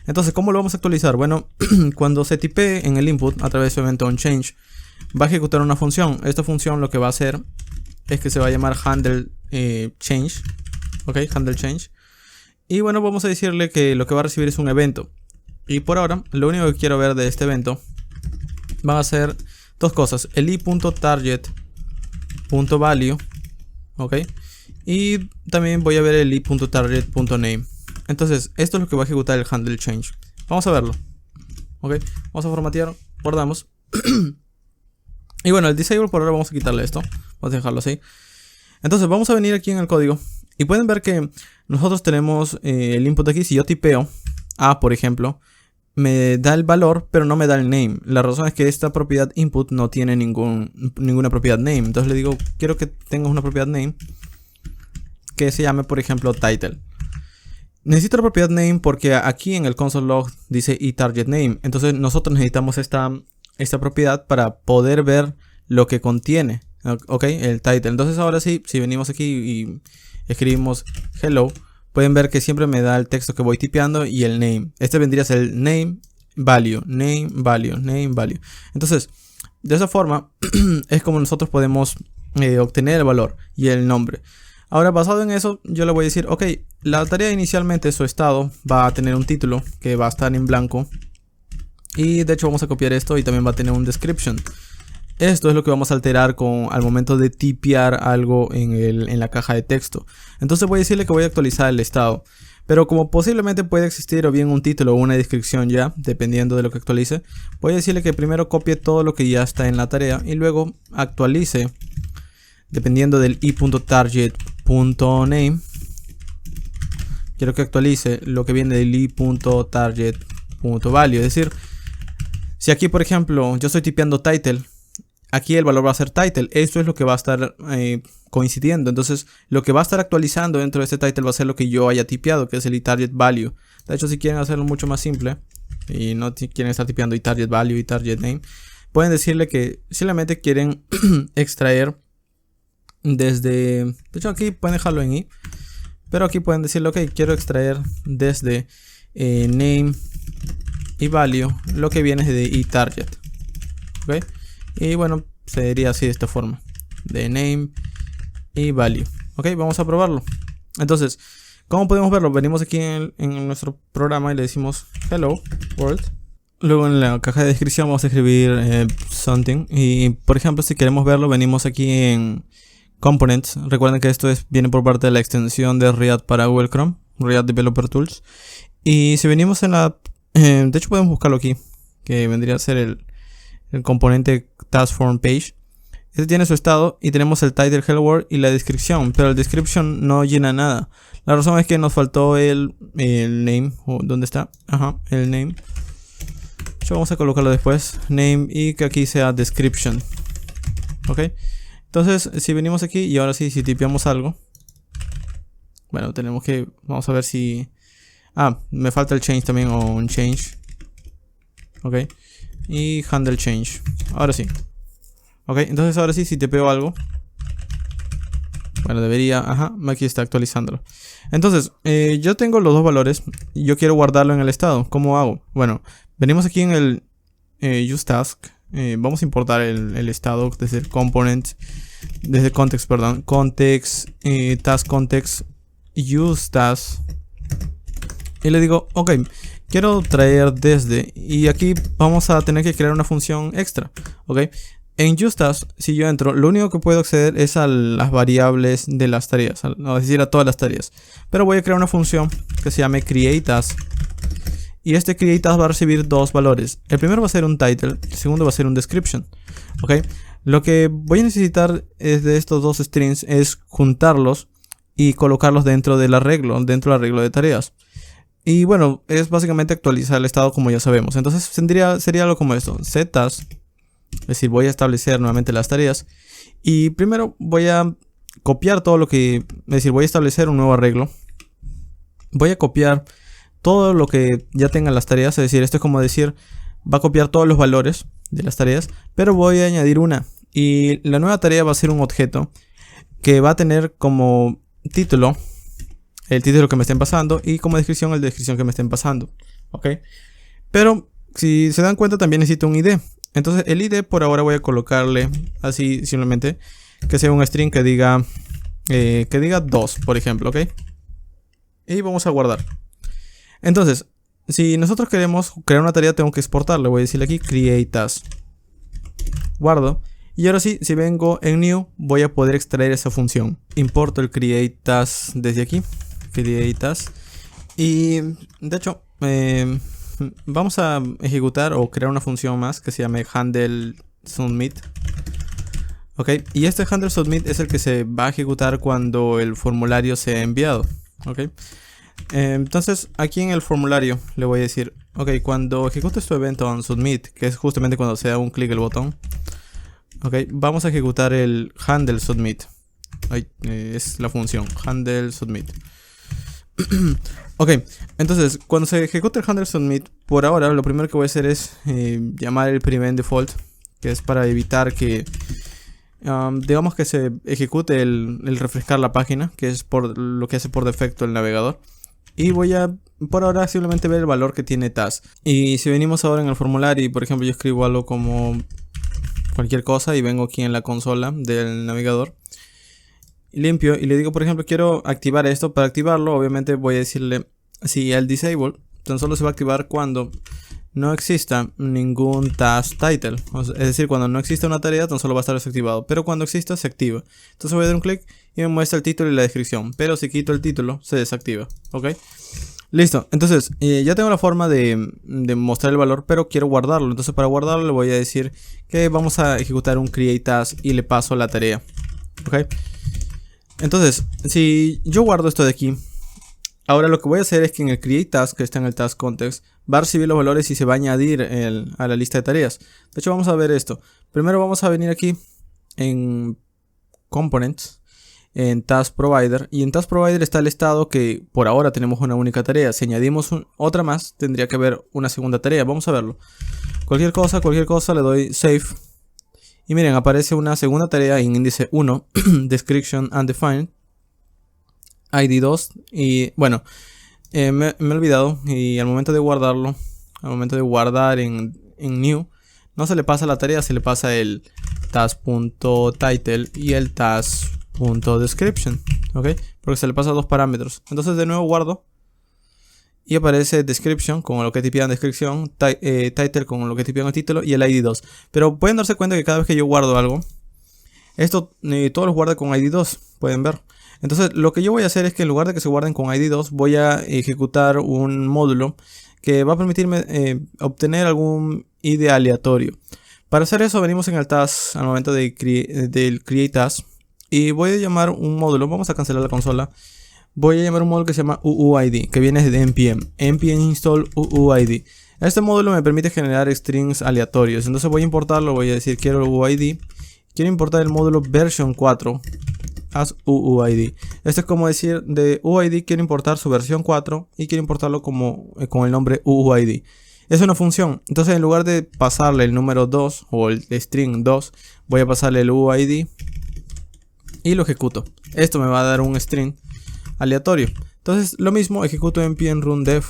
Entonces, ¿cómo lo vamos a actualizar? Bueno, cuando se tipee en el input a través de evento onChange, va a ejecutar una función. Esta función lo que va a hacer es que se va a llamar handle change, ok, handle change, y bueno, vamos a decirle que lo que va a recibir es un evento. Y por ahora, lo único que quiero ver de este evento van a ser dos cosas, el i.target.value, ok, y también voy a ver el i.target.name. Entonces, esto es lo que va a ejecutar el handle change. Vamos a verlo, ok, vamos a formatear, guardamos. Y bueno, el disable por ahora vamos a quitarle esto, vamos a dejarlo así. Entonces, vamos a venir aquí en el código y pueden ver que nosotros tenemos el input aquí. Si yo tipeo A, por ejemplo, me da el valor, pero no me da el name. La razón es que esta propiedad input no tiene ninguna propiedad name. Entonces le digo, quiero que tengas una propiedad name que se llame, por ejemplo, title. Necesito la propiedad name porque aquí en el console log dice iTargetName. Entonces nosotros necesitamos esta propiedad para poder ver lo que contiene, ok, el title. Entonces ahora sí, si venimos aquí y escribimos hello, pueden ver que siempre me da el texto que voy tipeando y el name. Este vendría a ser el name value, name value, name value. Entonces, de esa forma es como nosotros podemos obtener el valor y el nombre. Ahora, basado en eso, yo le voy a decir, ok, la tarea inicialmente, su estado, va a tener un título que va a estar en blanco. Y de hecho vamos a copiar esto y también va a tener un description. Esto es lo que vamos a alterar al momento de tipear algo en la caja de texto. Entonces voy a decirle que voy a actualizar el estado. Pero como posiblemente puede existir o bien un título o una descripción ya, dependiendo de lo que actualice, voy a decirle que primero copie todo lo que ya está en la tarea y luego actualice, dependiendo del i.target.name. Quiero que actualice lo que viene del i.target.value. Es decir, si aquí por ejemplo yo estoy tipeando title, aquí el valor va a ser title. Esto es lo que va a estar coincidiendo. Entonces lo que va a estar actualizando dentro de este title va a ser lo que yo haya tipeado, que es el iTarget value. De hecho, si quieren hacerlo mucho más simple y no quieren estar tipeando iTarget value y target name, pueden decirle que simplemente quieren extraer desde, de hecho aquí pueden dejarlo en i, pero aquí pueden decirle, ok, quiero extraer desde name y value lo que viene de iTarget, ok. Y bueno, sería así de esta forma, de name y value. Ok, vamos a probarlo. Entonces, ¿cómo podemos verlo? Venimos aquí en nuestro programa y le decimos hello world. Luego en la caja de descripción vamos a escribir something. Y por ejemplo, si queremos verlo, venimos aquí en components. Recuerden que esto viene por parte de la extensión de React para Google Chrome, React Developer Tools. Y si venimos en la... de hecho podemos buscarlo aquí, que vendría a ser el componente Task Form Page. Este tiene su estado y tenemos el title hello world y la descripción, pero el description no llena nada. La razón es que nos faltó el name. ¿Dónde está? Ajá, el name. Vamos a colocarlo después, name, y que aquí sea description. Ok, entonces si venimos aquí y ahora sí, si tipeamos algo, bueno, tenemos que, vamos a ver si, me falta el change también, o un change. Ok, y handle change, ahora sí. Ok, entonces ahora sí, si tipeo algo, bueno, debería, aquí está actualizándolo. Entonces, yo tengo los dos valores y yo quiero guardarlo en el estado. ¿Cómo hago? Bueno, venimos aquí en el use task. Vamos a importar el estado desde el component, desde el context, perdón. Context, task context, use task. Y le digo, ok, quiero traer desde. Y aquí vamos a tener que crear una función extra. Ok. En UseTask, si yo entro, lo único que puedo acceder es a las variables de las tareas, es decir, a todas las tareas. Pero voy a crear una función que se llame createTask. Y este createTask va a recibir dos valores. El primero va a ser un title, el segundo va a ser un description. ¿Ok? Lo que voy a necesitar es de estos dos strings es juntarlos y colocarlos dentro del arreglo de tareas. Y bueno, es básicamente actualizar el estado como ya sabemos. Entonces sería algo como esto, setTask. Es decir, voy a establecer nuevamente las tareas. Y primero voy a copiar todo lo que... Es decir, voy a establecer un nuevo arreglo. Voy a copiar todo lo que ya tengan las tareas. Es decir, esto es como decir, va a copiar todos los valores de las tareas. Pero voy a añadir una. Y la nueva tarea va a ser un objeto que va a tener como título el título que me estén pasando. Y como descripción el descripción que me estén pasando. ¿Ok? Pero si se dan cuenta también necesito un ID. Entonces el ID por ahora voy a colocarle así simplemente que sea un string que diga 2, por ejemplo, ¿ok? Y vamos a guardar. Entonces, si nosotros queremos crear una tarea, tengo que exportarle. Voy a decirle aquí createTask. Guardo. Y ahora sí, si vengo en new, voy a poder extraer esa función. Importo el createTask desde aquí. createTask. Y de hecho, vamos a ejecutar o crear una función más que se llame handle submit. Ok, y este handle submit es el que se va a ejecutar cuando el formulario sea enviado. Ok, entonces aquí en el formulario le voy a decir, ok, cuando ejecutes tu evento on submit, que es justamente cuando se da un clic el botón, ok, vamos a ejecutar el handle submit. Es la función handle submit. Ok, entonces cuando se ejecute el handle submit, por ahora lo primero que voy a hacer es llamar el prevent default, que es para evitar que digamos que se ejecute el refrescar la página, que es por lo que hace por defecto el navegador. Y voy a por ahora simplemente ver el valor que tiene task. Y si venimos ahora en el formulario y por ejemplo yo escribo algo como cualquier cosa y vengo aquí en la consola del navegador, limpio y le digo, por ejemplo, quiero activar esto. Para activarlo, obviamente voy a decirle si el disable tan solo se va a activar cuando no exista ningún task title. Es decir, cuando no exista una tarea, tan solo va a estar desactivado. Pero cuando exista, se activa. Entonces voy a dar un clic y me muestra el título y la descripción. Pero si quito el título, se desactiva. ¿Ok? Listo. Entonces, ya tengo la forma de mostrar el valor, pero quiero guardarlo. Entonces, para guardarlo, le voy a decir que vamos a ejecutar un create task y le paso la tarea. ¿Ok? Entonces, si yo guardo esto de aquí, ahora lo que voy a hacer es que en el createTask, que está en el task context, va a recibir los valores y se va a añadir a la lista de tareas. De hecho, vamos a ver esto. Primero vamos a venir aquí en Components, en Task Provider. Y en Task Provider está el estado que por ahora tenemos una única tarea. Si añadimos otra más, tendría que haber una segunda tarea. Vamos a verlo. Cualquier cosa, le doy Save. Y miren, aparece una segunda tarea en índice 1, Description Undefined, ID 2. Y bueno, me he olvidado. Y al momento de guardarlo, al momento de guardar en New, no se le pasa la tarea, se le pasa el task.title y el task.description. ¿Ok? Porque se le pasa dos parámetros. Entonces de nuevo guardo. Y aparece description con lo que tipea en descripción, title con lo que tipea en el título y el ID 2. Pero pueden darse cuenta que cada vez que yo guardo algo, esto todos los guarda con ID 2, pueden ver. Entonces lo que yo voy a hacer es que en lugar de que se guarden con ID 2, voy a ejecutar un módulo que va a permitirme obtener algún ID aleatorio. Para hacer eso venimos en el task al momento de del create task y voy a llamar un módulo. Vamos a cancelar la consola. Voy a llamar un módulo que se llama UUID, que viene de npm install UUID. Este módulo me permite generar strings aleatorios. Entonces voy a importarlo, voy a decir quiero UUID. Quiero importar el módulo version 4 as UUID. Esto es como decir de UUID quiero importar su versión 4 y quiero importarlo como con el nombre UUID. Es una función. Entonces en lugar de pasarle el número 2 o el string 2, voy a pasarle el UUID y lo ejecuto. Esto me va a dar un string aleatorio. Entonces lo mismo, ejecuto npm run dev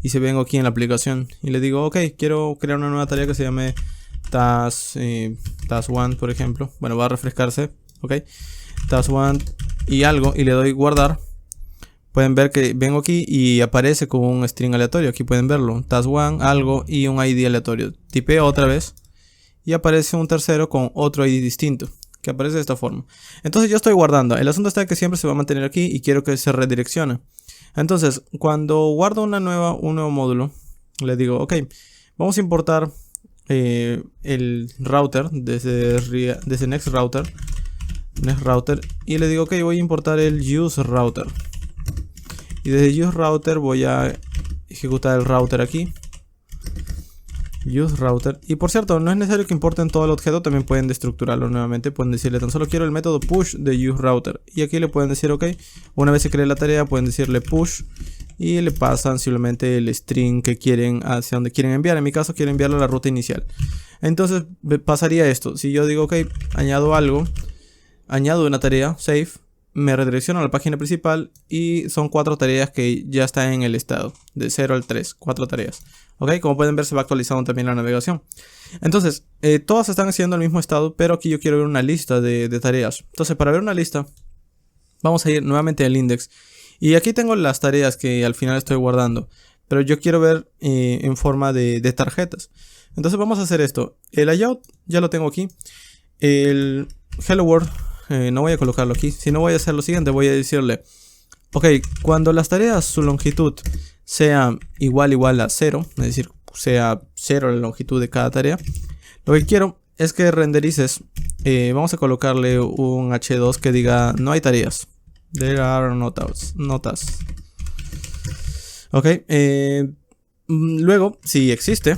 y se vengo aquí en la aplicación y le digo ok, quiero crear una nueva tarea que se llame task 1 por ejemplo. Bueno, va a refrescarse, ok, task 1 y algo, y le doy guardar. Pueden ver que vengo aquí y aparece con un string aleatorio. Aquí pueden verlo, task 1 algo y un ID aleatorio. Tipeo otra vez y aparece un tercero con otro ID distinto, que aparece de esta forma. Entonces yo estoy guardando. El asunto está que siempre se va a mantener aquí y quiero que se redireccione. Entonces cuando guardo un nuevo módulo, le digo ok, vamos a importar el router desde next router y le digo ok, voy a importar el use router y desde use router voy a ejecutar el router aquí, use router. Y por cierto, no es necesario que importen todo el objeto, también pueden destructurarlo nuevamente. Pueden decirle tan solo quiero el método push de use router y aquí le pueden decir ok. Una vez se cree la tarea pueden decirle push y le pasan simplemente el string que quieren hacia donde quieren enviar. En mi caso quiero enviarlo a la ruta inicial. Entonces pasaría esto. Si yo digo ok, añado algo, añado una tarea, save, me redirecciona a la página principal y son 4 tareas que ya están en el estado de 0 al 3, 4 tareas. Ok, como pueden ver se va actualizando también la navegación. Entonces, todas están haciendo el mismo estado, pero aquí yo quiero ver una lista de tareas. Entonces, para ver una lista, vamos a ir nuevamente al index. Y aquí tengo las tareas que al final estoy guardando, pero yo quiero ver en forma de tarjetas. Entonces vamos a hacer esto. El layout ya lo tengo aquí. El hello world no voy a colocarlo aquí, sino voy a hacer lo siguiente. Voy a decirle ok, cuando las tareas su longitud sea igual a 0, es decir, sea 0 la longitud de cada tarea, lo que quiero es que renderices, vamos a colocarle un h2 que diga no hay tareas, there are no tasks. Ok, luego si existe,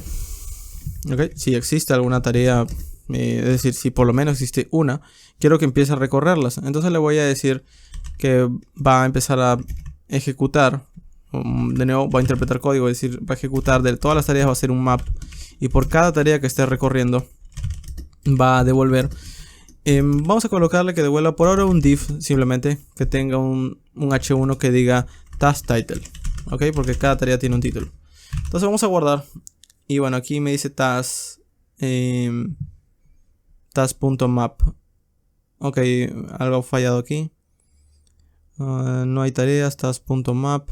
si existe alguna tarea, es decir, si por lo menos existe una, quiero que empiece a recorrerlas. Entonces le voy a decir que va a empezar a ejecutar. De nuevo va a interpretar código, es decir, va a ejecutar de todas las tareas, va a hacer un map y por cada tarea que esté recorriendo va a devolver. Vamos a colocarle que devuelva por ahora un div, simplemente que tenga un h1 que diga task title, ok, porque cada tarea tiene un título. Entonces vamos a guardar y bueno, aquí me dice task.map. Ok, algo ha fallado aquí. No hay tareas, task.map.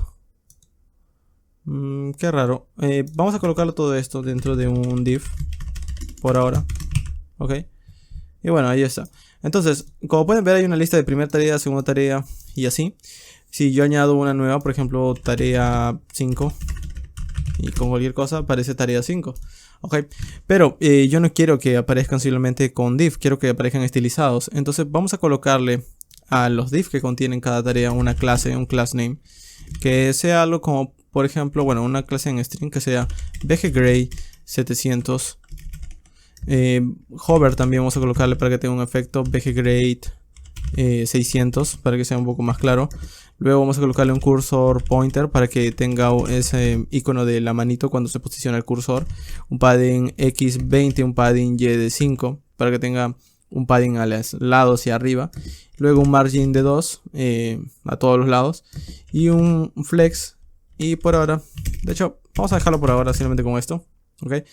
Qué raro. Vamos a colocarlo todo esto dentro de un div por ahora. Ok. Y bueno, ahí está. Entonces, como pueden ver hay una lista de primera tarea, segunda tarea y así. Si yo añado una nueva, por ejemplo, tarea 5 y con cualquier cosa aparece tarea 5. Ok, pero yo no quiero que aparezcan simplemente con div, quiero que aparezcan estilizados. Entonces vamos a colocarle a los div que contienen cada tarea una clase, un class name, que sea algo como, por ejemplo, bueno, una clase en string que sea bggray 700. Hover también vamos a colocarle para que tenga un efecto bggray 600 para que sea un poco más claro. Luego vamos a colocarle un cursor pointer para que tenga ese icono de la manito cuando se posiciona el cursor. Un padding X20, un padding Y de 5 para que tenga un padding a los lados y arriba. Luego un margin de 2 a todos los lados. Y un flex. Y por ahora, de hecho, vamos a dejarlo por ahora simplemente con esto. ¿Okay?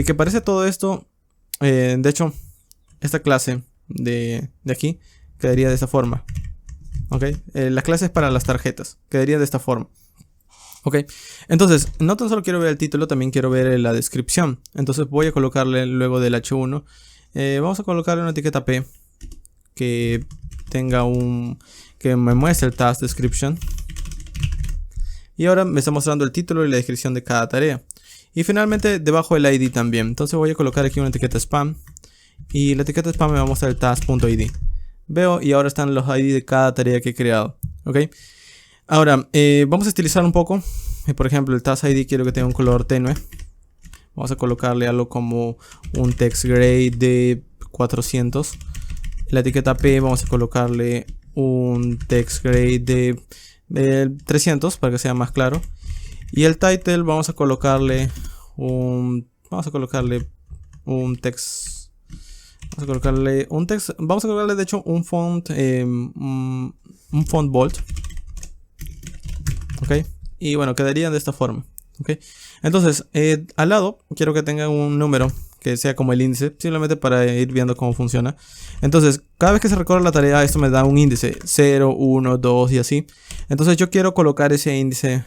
Que parece todo esto. De hecho, esta clase de aquí quedaría de esta forma. Ok, la clase es para las tarjetas, quedaría de esta forma. Ok, entonces no tan solo quiero ver el título, también quiero ver la descripción. Entonces voy a colocarle luego del h1, vamos a colocarle una etiqueta p que tenga que me muestre el task description. Y ahora me está mostrando el título y la descripción de cada tarea. Y finalmente debajo el ID también. Entonces voy a colocar aquí una etiqueta spam. Y la etiqueta spam me va a mostrar el task.id. Veo y ahora están los ID de cada tarea que he creado. ¿Ok? Ahora, vamos a estilizar un poco. Por ejemplo, el task ID quiero que tenga un color tenue. Vamos a colocarle algo como un text gray de 400. La etiqueta P vamos a colocarle un text gray de 300 para que sea más claro. Y el title vamos a colocarle un text. Vamos a colocarle de hecho un font bold. Ok. Y bueno, quedaría de esta forma. Ok. Entonces, al lado quiero que tenga un número que sea como el índice, simplemente para ir viendo cómo funciona. Entonces, cada vez que se recorre la tarea, esto me da un índice 0, 1, 2 y así. Entonces yo quiero colocar ese índice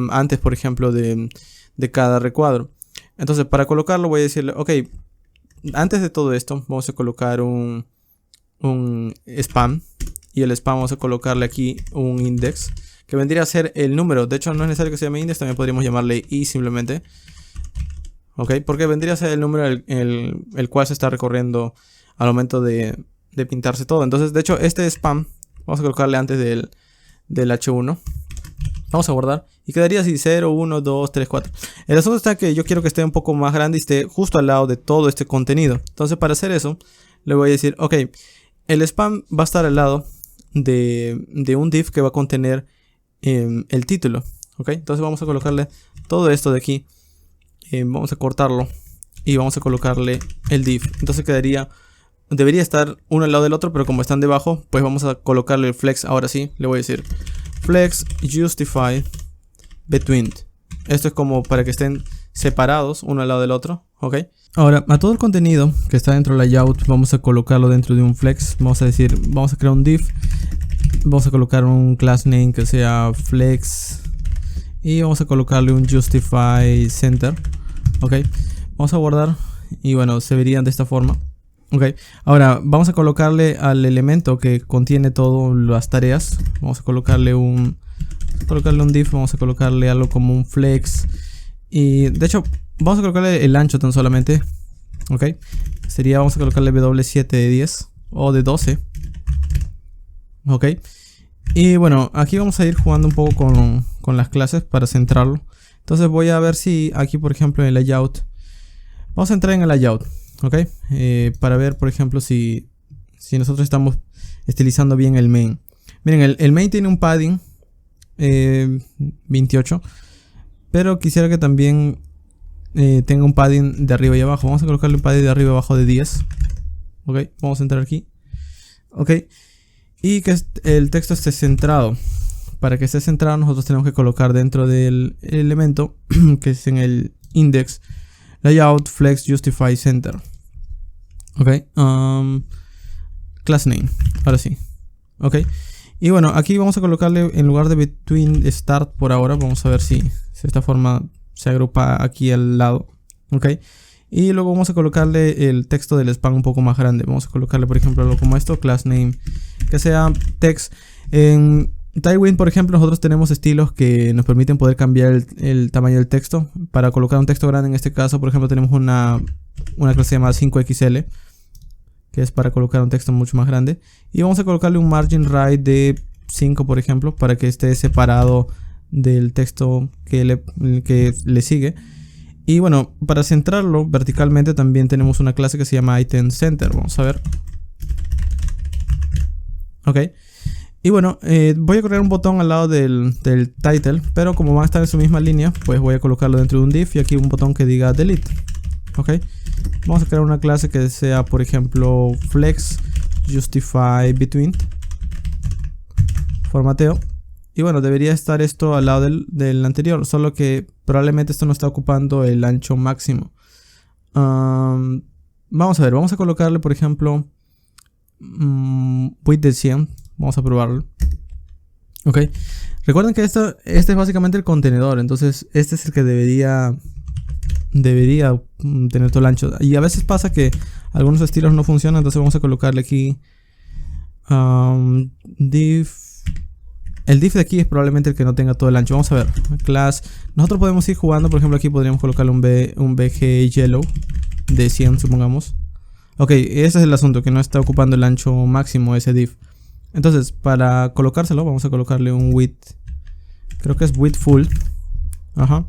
antes, por ejemplo, de cada recuadro. Entonces, para colocarlo voy a decirle, ok, antes de todo esto vamos a colocar un spam. Y el spam vamos a colocarle aquí un index, que vendría a ser el número. De hecho, no es necesario que se llame index, también podríamos llamarle i simplemente. Ok, porque vendría a ser el número el cual se está recorriendo al momento de pintarse todo. Entonces, de hecho, este spam vamos a colocarle antes del H1. Vamos a guardar y quedaría así 0, 1, 2, 3, 4. El asunto está que yo quiero que esté un poco más grande y esté justo al lado de todo este contenido. Entonces, para hacer eso, le voy a decir, ok, el spam va a estar al lado de un div que va a contener el título. Ok, entonces vamos a colocarle todo esto de aquí. Vamos a cortarlo y vamos a colocarle el div. Entonces debería estar uno al lado del otro, pero como están debajo, pues vamos a colocarle el flex. Ahora sí, le voy a decir flex justify between. Esto es como para que estén separados uno al lado del otro. Ok. Ahora, a todo el contenido que está dentro del layout, vamos a colocarlo dentro de un flex. Vamos a crear un div. Vamos a colocar un class name que sea flex. Y vamos a colocarle un justify center. Ok. Vamos a guardar. Y bueno, se verían de esta forma. Ok. Ahora vamos a colocarle al elemento que contiene todas las tareas. Vamos a colocarle un div. Vamos a colocarle algo como un flex. Y de hecho, vamos a colocarle el ancho tan solamente. Ok. Vamos a colocarle W7 de 10 o de 12. Ok. Y bueno, aquí vamos a ir jugando un poco con las clases para centrarlo. Entonces voy a ver si aquí, por ejemplo, en el layout. Vamos a entrar en el layout. Ok. Para ver, por ejemplo, si nosotros estamos estilizando bien el main. Miren, el main tiene un padding 28. Pero quisiera que también tenga un padding de arriba y abajo. Vamos a colocarle un padding de arriba y abajo de 10. Ok, vamos a entrar aquí. Ok. Y que el texto esté centrado. Para que esté centrado, nosotros tenemos que colocar dentro del elemento que es en el index layout flex justify center. Ok. Class name. Ahora sí. Ok. Y bueno, aquí vamos a colocarle en lugar de between start por ahora. Vamos a ver si de esta forma se agrupa aquí al lado. Ok. Y luego vamos a colocarle el texto del spam un poco más grande. Vamos a colocarle, por ejemplo, algo como esto, class name, que sea text. En Tailwind, por ejemplo, nosotros tenemos estilos que nos permiten poder cambiar el tamaño del texto. Para colocar un texto grande, en este caso, por ejemplo, tenemos una clase llamada 5XL, que es para colocar un texto mucho más grande. Y vamos a colocarle un margin right de 5, por ejemplo, para que esté separado del texto que le sigue. Y bueno, para centrarlo verticalmente también tenemos una clase que se llama item center. Vamos a ver. Ok. Y bueno, voy a crear un botón al lado del title, pero como va a estar en su misma línea, pues voy a colocarlo dentro de un div y aquí un botón que diga delete. Ok. Vamos a crear una clase que sea, por ejemplo, flex justify between. Formateo. Y bueno, debería estar esto al lado del anterior, solo que probablemente esto no está ocupando el ancho máximo. Vamos a ver, vamos a colocarle, por ejemplo, width de 100. Vamos a probarlo. Ok. Recuerden que este es básicamente el contenedor, entonces este es el que debería tener todo el ancho. Y a veces pasa que algunos estilos no funcionan, entonces vamos a colocarle aquí div El div de aquí es probablemente el que no tenga todo el ancho. Vamos a ver. Class. Nosotros podemos ir jugando. Por ejemplo, aquí podríamos colocarle un BG yellow de 100, supongamos. Ok, ese es el asunto, que no está ocupando el ancho máximo ese div. Entonces, para colocárselo, vamos a colocarle un width. Creo que es width full. Ajá.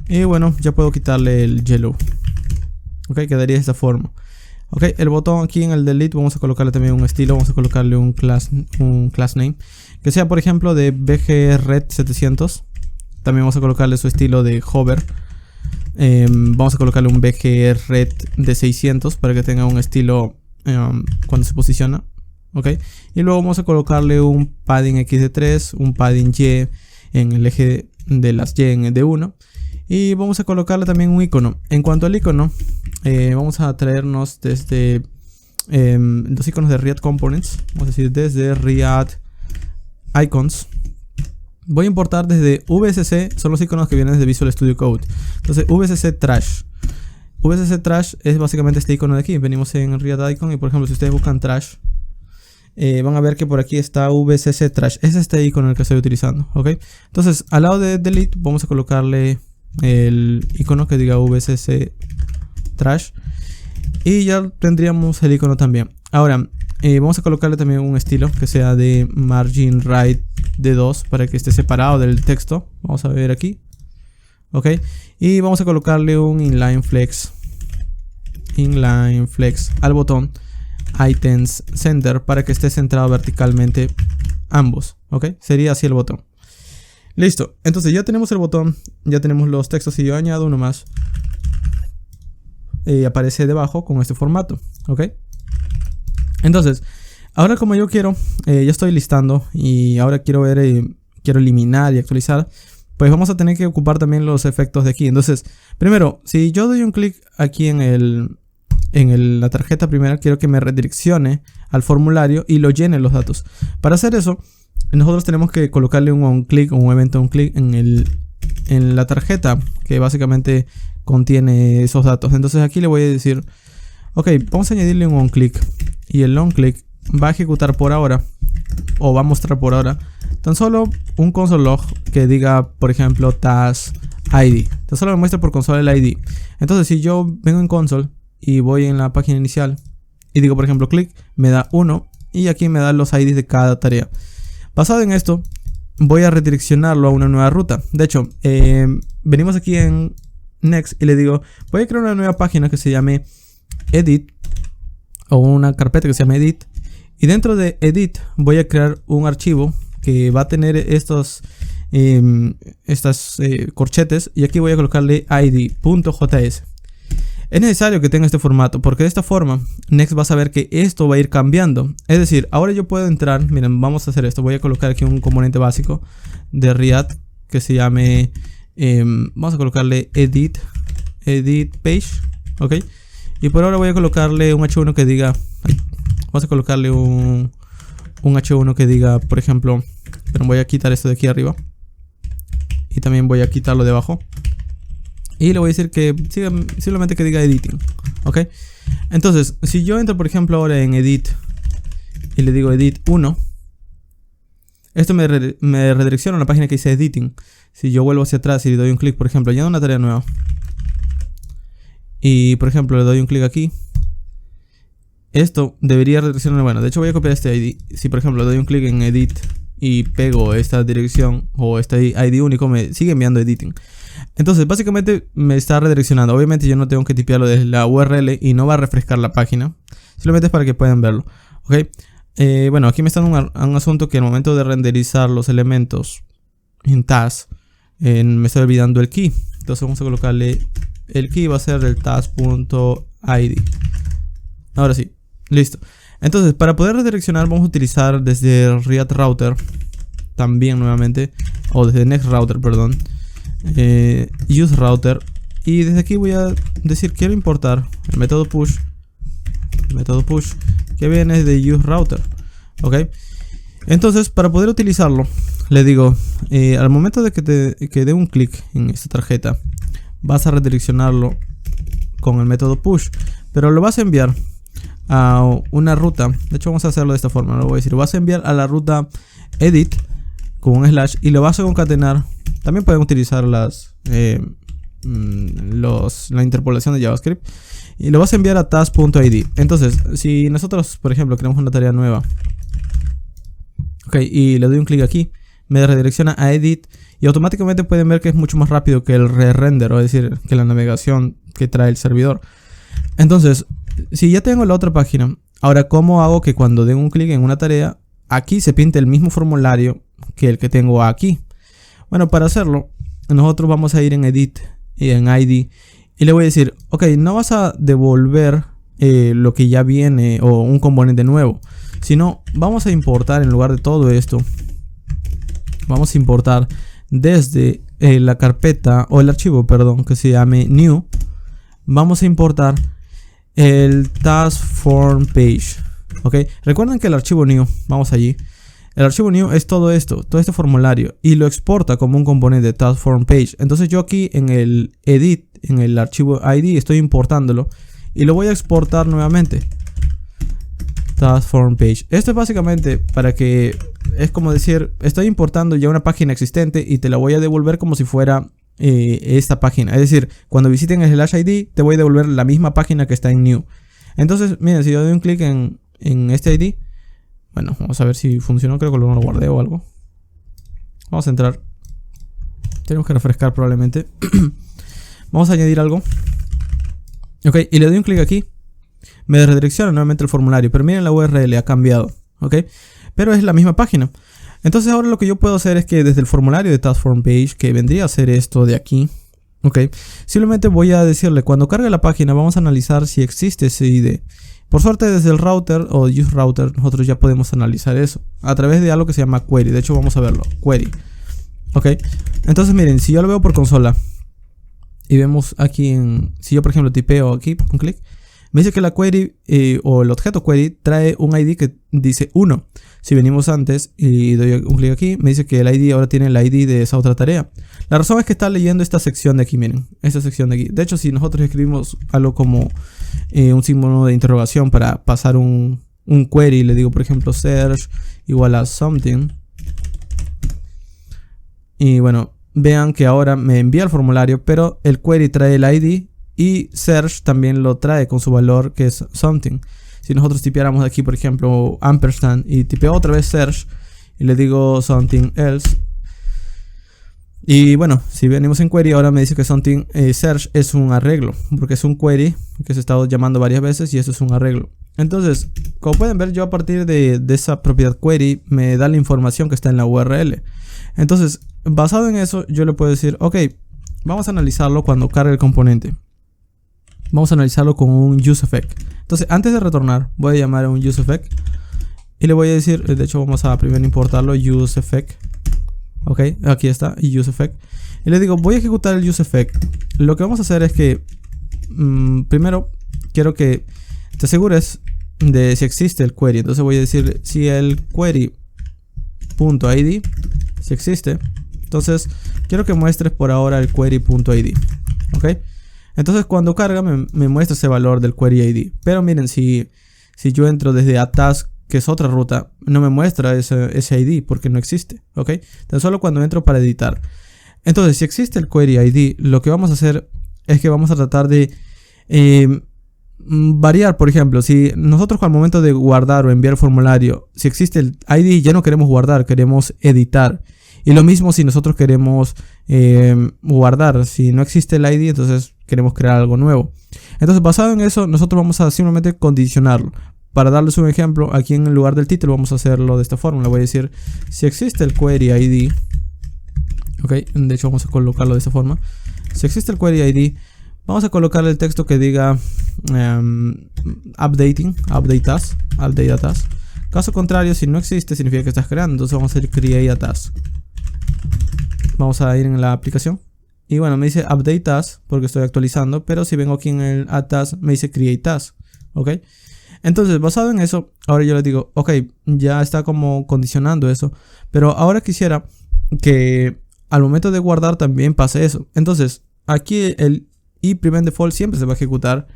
Y bueno, ya puedo quitarle el yellow. Ok, quedaría de esta forma. Ok, el botón aquí en el delete vamos a colocarle también un estilo. Vamos a colocarle un class name. Que sea, por ejemplo, de BG Red 700. También vamos a colocarle su estilo de hover. Vamos a colocarle un BG Red de 600 para que tenga un estilo cuando se posiciona. Ok, y luego vamos a colocarle un padding X de 3, un padding Y en el eje de las Y en el de 1. Y vamos a colocarle también un icono. En cuanto al icono, vamos a traernos desde los iconos de React Components. Vamos a decir desde React Icons. Voy a importar desde VSC, son los iconos que vienen desde Visual Studio Code. Entonces VSC Trash. VSC Trash es básicamente este icono de aquí. Venimos en React Icon y por ejemplo si ustedes buscan Trash, van a ver que por aquí está VSC Trash. Es este icono el que estoy utilizando. ¿Ok? Entonces al lado de Delete vamos a colocarle el icono que diga VSC Trash. Y ya tendríamos el icono también. Ahora vamos a colocarle también un estilo que sea de margin right de 2 para que esté separado del texto. Vamos a ver aquí. Ok. Y vamos a colocarle un inline flex al botón items center para que esté centrado verticalmente ambos. Ok. Sería así el botón. Listo. Entonces ya tenemos el botón. Ya tenemos los textos. Y yo añado uno más. Aparece debajo con este formato. Ok. Entonces, ahora como yo quiero, ya estoy listando y ahora quiero ver, quiero eliminar y actualizar, pues vamos a tener que ocupar también los efectos de aquí. Entonces, primero, si yo doy un clic aquí en la tarjeta primera, quiero que me redireccione al formulario y lo llene los datos. Para hacer eso, nosotros tenemos que colocarle un onClick o un evento onClick en la tarjeta que básicamente contiene esos datos. Entonces aquí le voy a decir, ok, vamos a añadirle un onClick. Y el onClick va a ejecutar por ahora, o va a mostrar por ahora, tan solo un console log que diga, por ejemplo, task ID. Tan solo me muestra por console el ID. Entonces, si yo vengo en console y voy en la página inicial y digo, por ejemplo, click, me da 1 y aquí me da los IDs de cada tarea. Basado en esto, voy a redireccionarlo a una nueva ruta. De hecho, venimos aquí en Next y le digo, voy a crear una nueva página que se llame Edit, o una carpeta que se llama Edit, y dentro de Edit voy a crear un archivo que va a tener estas corchetes, y aquí voy a colocarle id.js. Es necesario que tenga este formato porque de esta forma Next va a saber que esto va a ir cambiando. Es decir, ahora yo puedo entrar, miren, vamos a hacer esto, voy a colocar aquí un componente básico de React que se llame, vamos a colocarle edit page, ok. Y por ahora voy a colocarle un H1 que diga, vamos a colocarle un H1 que diga, por ejemplo, pero voy a quitar esto de aquí arriba. Y también voy a quitarlo de abajo. Y le voy a decir que simplemente que diga editing. Ok. Entonces, si yo entro, por ejemplo, ahora en edit y le digo edit 1, esto me redirecciona a la página que dice editing. Si yo vuelvo hacia atrás y le doy un clic, por ejemplo, añado una tarea nueva. Y por ejemplo le doy un clic aquí. Esto debería redireccionar. Bueno, de hecho voy a copiar este ID. Si por ejemplo le doy un clic en edit y pego esta dirección o este ID único, me sigue enviando editing. Entonces básicamente me está redireccionando. Obviamente yo no tengo que tipearlo desde la URL y no va a refrescar la página. Simplemente es para que puedan verlo. Ok. Bueno, aquí me está dando un asunto que al momento de renderizar los elementos en task, me estoy olvidando el key. Entonces vamos a colocarle el key, va a ser el task.id. Ahora sí, listo. Entonces, para poder redireccionar vamos a utilizar desde React Router también nuevamente, o desde Next Router, perdón, Use Router. Y desde aquí voy a decir, quiero importar el método push que viene de Use Router. Ok. Entonces, para poder utilizarlo, le digo, al momento de que dé un clic en esta tarjeta, vas a redireccionarlo con el método push, pero lo vas a enviar a una ruta. De hecho vamos a hacerlo de esta forma. Lo voy a decir, vas a enviar a la ruta edit con un slash y lo vas a concatenar. También pueden utilizar la interpolación de JavaScript y lo vas a enviar a task.id. Entonces, si nosotros, por ejemplo, creamos una tarea nueva, ok, y le doy un clic aquí, me redirecciona a edit y automáticamente pueden ver que es mucho más rápido que el re-render, o es decir, que la navegación que trae el servidor. Entonces, si ya tengo la otra página, ahora, ¿cómo hago que cuando den un clic en una tarea, aquí se pinte el mismo formulario que el que tengo aquí? Bueno, para hacerlo, nosotros vamos a ir en Edit y en ID y le voy a decir, ok, no vas a devolver lo que ya viene o un componente nuevo, sino vamos a importar en lugar de todo esto, vamos a importar desde la carpeta o el archivo, perdón, que se llame New, vamos a importar el task form page. Ok, recuerden que el archivo new, vamos allí, el archivo new es todo esto, todo este formulario, y lo exporta como un componente de task form page. Entonces yo aquí en el edit, en el archivo id, estoy importándolo y lo voy a exportar nuevamente, task form page. Esto es básicamente para que, es como decir, estoy importando ya una página existente y te la voy a devolver como si fuera esta página. Es decir, cuando visiten el slash id te voy a devolver la misma página que está en new. Entonces, miren, si yo doy un clic en este id, bueno, vamos a ver si funcionó. Creo que no lo guardé o algo. Vamos a entrar. Tenemos que refrescar probablemente. Vamos a añadir algo. Ok, y le doy un clic aquí. Me redirecciona nuevamente el formulario, pero miren, la URL ha cambiado. Ok, pero es la misma página. Entonces ahora lo que yo puedo hacer es que desde el formulario de task form page, que vendría a ser esto de aquí, ok, simplemente voy a decirle, cuando cargue la página vamos a analizar si existe ese ID. Por suerte desde el router o use router nosotros ya podemos analizar eso a través de algo que se llama query. De hecho vamos a verlo, query. Ok, entonces miren, si yo lo veo por consola y vemos aquí si yo por ejemplo tipeo aquí un clic, me dice que la query o el objeto query trae un ID que dice 1. Si venimos antes y doy un clic aquí, me dice que el ID ahora tiene el ID de esa otra tarea. La razón es que está leyendo esta sección de aquí, miren, esta sección de aquí. De hecho, si nosotros escribimos algo como un símbolo de interrogación para pasar un query, le digo por ejemplo search igual a something. Y bueno, vean que ahora me envía el formulario, pero el query trae el ID y search también lo trae con su valor que es something. Si nosotros tipeáramos aquí por ejemplo ampersand y tipeo otra vez search y le digo something else, y bueno, si venimos en query ahora me dice que something search es un arreglo, porque es un query que se ha estado llamando varias veces y eso es un arreglo. Entonces, como pueden ver, yo a partir de esa propiedad query me da la información que está en la URL. Entonces, basado en eso, yo le puedo decir, ok, vamos a analizarlo cuando cargue el componente. Vamos a analizarlo con un useEffect. Entonces, antes de retornar, voy a llamar a un useEffect y le voy a decir, de hecho vamos a primero importarlo, useEffect. Ok, aquí está, useEffect. Y le digo, voy a ejecutar el useEffect. Lo que vamos a hacer es que primero quiero que te asegures de si existe el query. Entonces voy a decirle, si el query.id, si existe, entonces quiero que muestres por ahora el query.id. Ok. Entonces cuando carga me muestra ese valor del query ID. Pero miren, si yo entro desde a task, que es otra ruta, no me muestra ese ID porque no existe. ¿Ok? Tan solo cuando entro para editar. Entonces si existe el query ID, lo que vamos a hacer es que vamos a tratar de variar. Por ejemplo, si nosotros al momento de guardar o enviar el formulario, si existe el ID, ya no queremos guardar, queremos editar. Y lo mismo si nosotros queremos guardar, si no existe el ID, entonces queremos crear algo nuevo. Entonces, basado en eso, nosotros vamos a simplemente condicionarlo. Para darles un ejemplo, aquí en lugar del título vamos a hacerlo de esta forma. Le voy a decir, si existe el query ID, ok, de hecho vamos a colocarlo de esta forma. Si existe el query ID, vamos a colocar el texto que diga update a task. Caso contrario, si no existe, significa que estás creando. Entonces vamos a ir create a task. Vamos a ir en la aplicación. Y bueno, me dice update task porque estoy actualizando. Pero si vengo aquí en el add task, me dice create task. Ok. Entonces, basado en eso, ahora yo le digo, ok, ya está como condicionando eso. Pero ahora quisiera que al momento de guardar también pase eso. Entonces, aquí el prevent default siempre se va a ejecutar.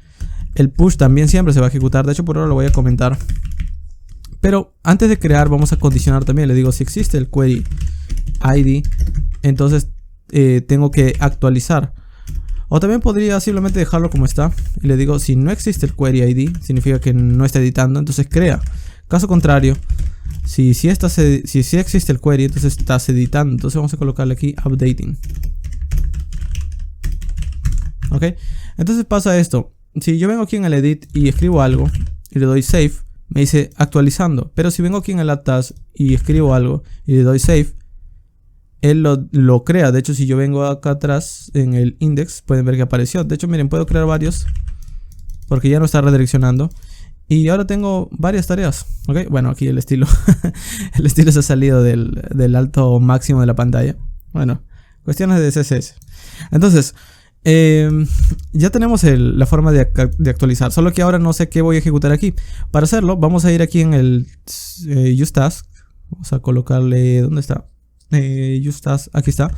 El push también siempre se va a ejecutar. De hecho, por ahora lo voy a comentar. Pero antes de crear, vamos a condicionar también. Le digo, si existe el query ID, entonces tengo que actualizar. O también podría simplemente dejarlo como está y le digo si no existe el query ID, significa que no está editando, entonces crea. Caso contrario, si existe el query, entonces estás editando. Entonces vamos a colocarle aquí updating. Ok, entonces pasa esto. Si yo vengo aquí en el edit y escribo algo y le doy save, me dice actualizando. Pero si vengo aquí en el add task y escribo algo y le doy save, él lo crea. De hecho, si yo vengo acá atrás en el index, pueden ver que apareció. De hecho, miren, puedo crear varios porque ya no está redireccionando. Y ahora tengo varias tareas. Ok, bueno, aquí el estilo el estilo se ha salido del alto máximo de la pantalla. Bueno, cuestiones de CSS. Entonces ya tenemos la forma de actualizar. Solo que ahora no sé qué voy a ejecutar aquí. Para hacerlo, vamos a ir aquí en el use task. Vamos a colocarle, ¿dónde está? Use task, aquí está.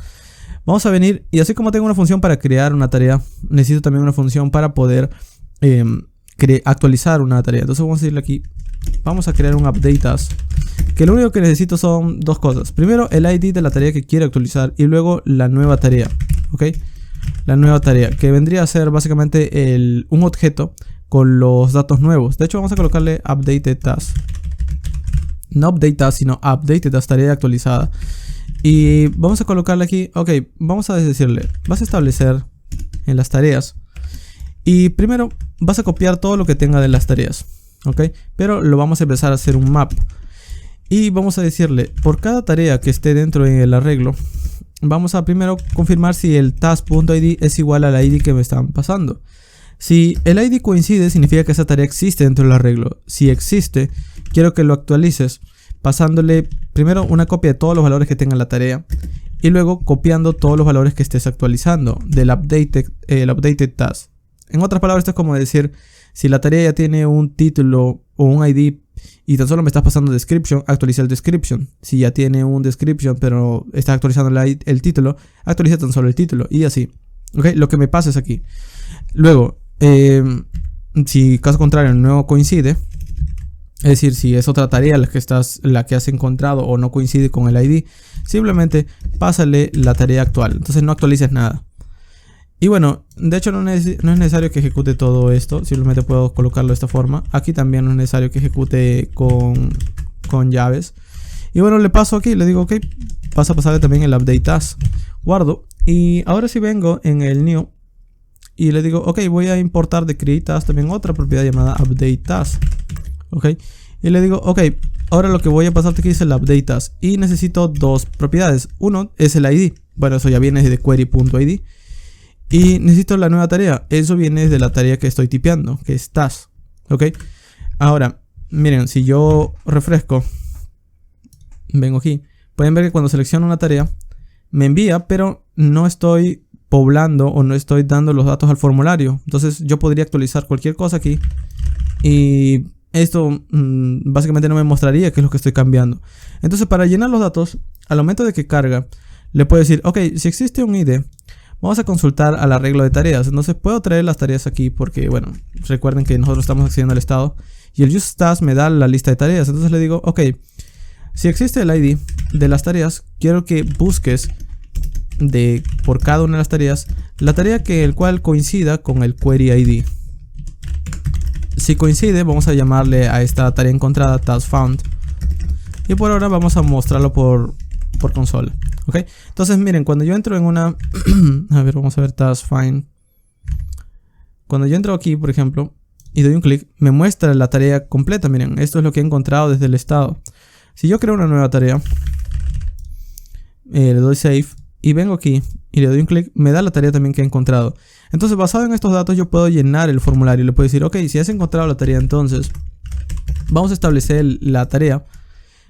Vamos a venir y así como tengo una función para crear una tarea, necesito también una función para poder actualizar una tarea. Entonces vamos a irle aquí, vamos a crear un update task, que lo único que necesito son dos cosas. Primero el ID de la tarea que quiero actualizar y luego la nueva tarea. Ok, la nueva tarea que vendría a ser básicamente un objeto con los datos nuevos. De hecho vamos a colocarle updated task, no update task sino updated task, tarea actualizada. Y vamos a colocarle aquí, ok, vamos a decirle, vas a establecer en las tareas y primero vas a copiar todo lo que tenga de las tareas, ok, pero lo vamos a empezar a hacer un map y vamos a decirle por cada tarea que esté dentro del arreglo, vamos a primero confirmar si el task.id es igual al ID que me están pasando. Si el ID coincide, significa que esa tarea existe dentro del arreglo. Si existe, quiero que lo actualices pasándole primero una copia de todos los valores que tenga la tarea y luego copiando todos los valores que estés actualizando del updated task. En otras palabras, esto es como decir, si la tarea ya tiene un título o un ID y tan solo me estás pasando description, actualiza el description. Si ya tiene un description pero estás actualizando el título, actualiza tan solo el título y así. Okay, lo que me pasa es aquí. Luego, si caso contrario no coincide, es decir, si es otra tarea la que has encontrado o no coincide con el ID, simplemente pásale la tarea actual. Entonces no actualices nada. Y bueno, de hecho no es necesario que ejecute todo esto. Simplemente puedo colocarlo de esta forma. Aquí también no es necesario que ejecute con llaves. Y bueno, le paso aquí, le digo ok, vas a pasarle también el update task. Guardo. Y ahora sí vengo en el new y le digo ok, voy a importar de create task también otra propiedad llamada update task. Ok, y le digo ok, ahora lo que voy a pasarte aquí es el update task y necesito dos propiedades. Uno es el ID, bueno, eso ya viene de query.id. Y necesito la nueva tarea, eso viene de la tarea que estoy tipeando, que es task. Ok, ahora miren, si yo refresco, vengo aquí, pueden ver que cuando selecciono una tarea me envía, pero no estoy poblando o no estoy dando los datos al formulario. Entonces yo podría actualizar cualquier cosa aquí y esto básicamente no me mostraría qué es lo que estoy cambiando. Entonces para llenar los datos, al momento de que carga, le puedo decir, ok, si existe un ID, vamos a consultar al arreglo de tareas. Entonces puedo traer las tareas aquí porque, bueno, recuerden que nosotros estamos accediendo al estado y el use task me da la lista de tareas. Entonces le digo, ok, si existe el ID de las tareas, quiero que busques por cada una de las tareas la tarea el cual coincida con el query ID. Si coincide, vamos a llamarle a esta tarea encontrada task found. Y por ahora vamos a mostrarlo por consola. Ok, entonces miren, cuando yo entro en una a ver, vamos a ver task find. Cuando yo entro aquí, por ejemplo, y doy un clic, me muestra la tarea completa. Miren, esto es lo que he encontrado desde el estado. Si yo creo una nueva tarea, le doy save y vengo aquí y le doy un clic, me da la tarea también que he encontrado. Entonces, basado en estos datos, yo puedo llenar el formulario. Le puedo decir, ok, si has encontrado la tarea, entonces vamos a establecer la tarea.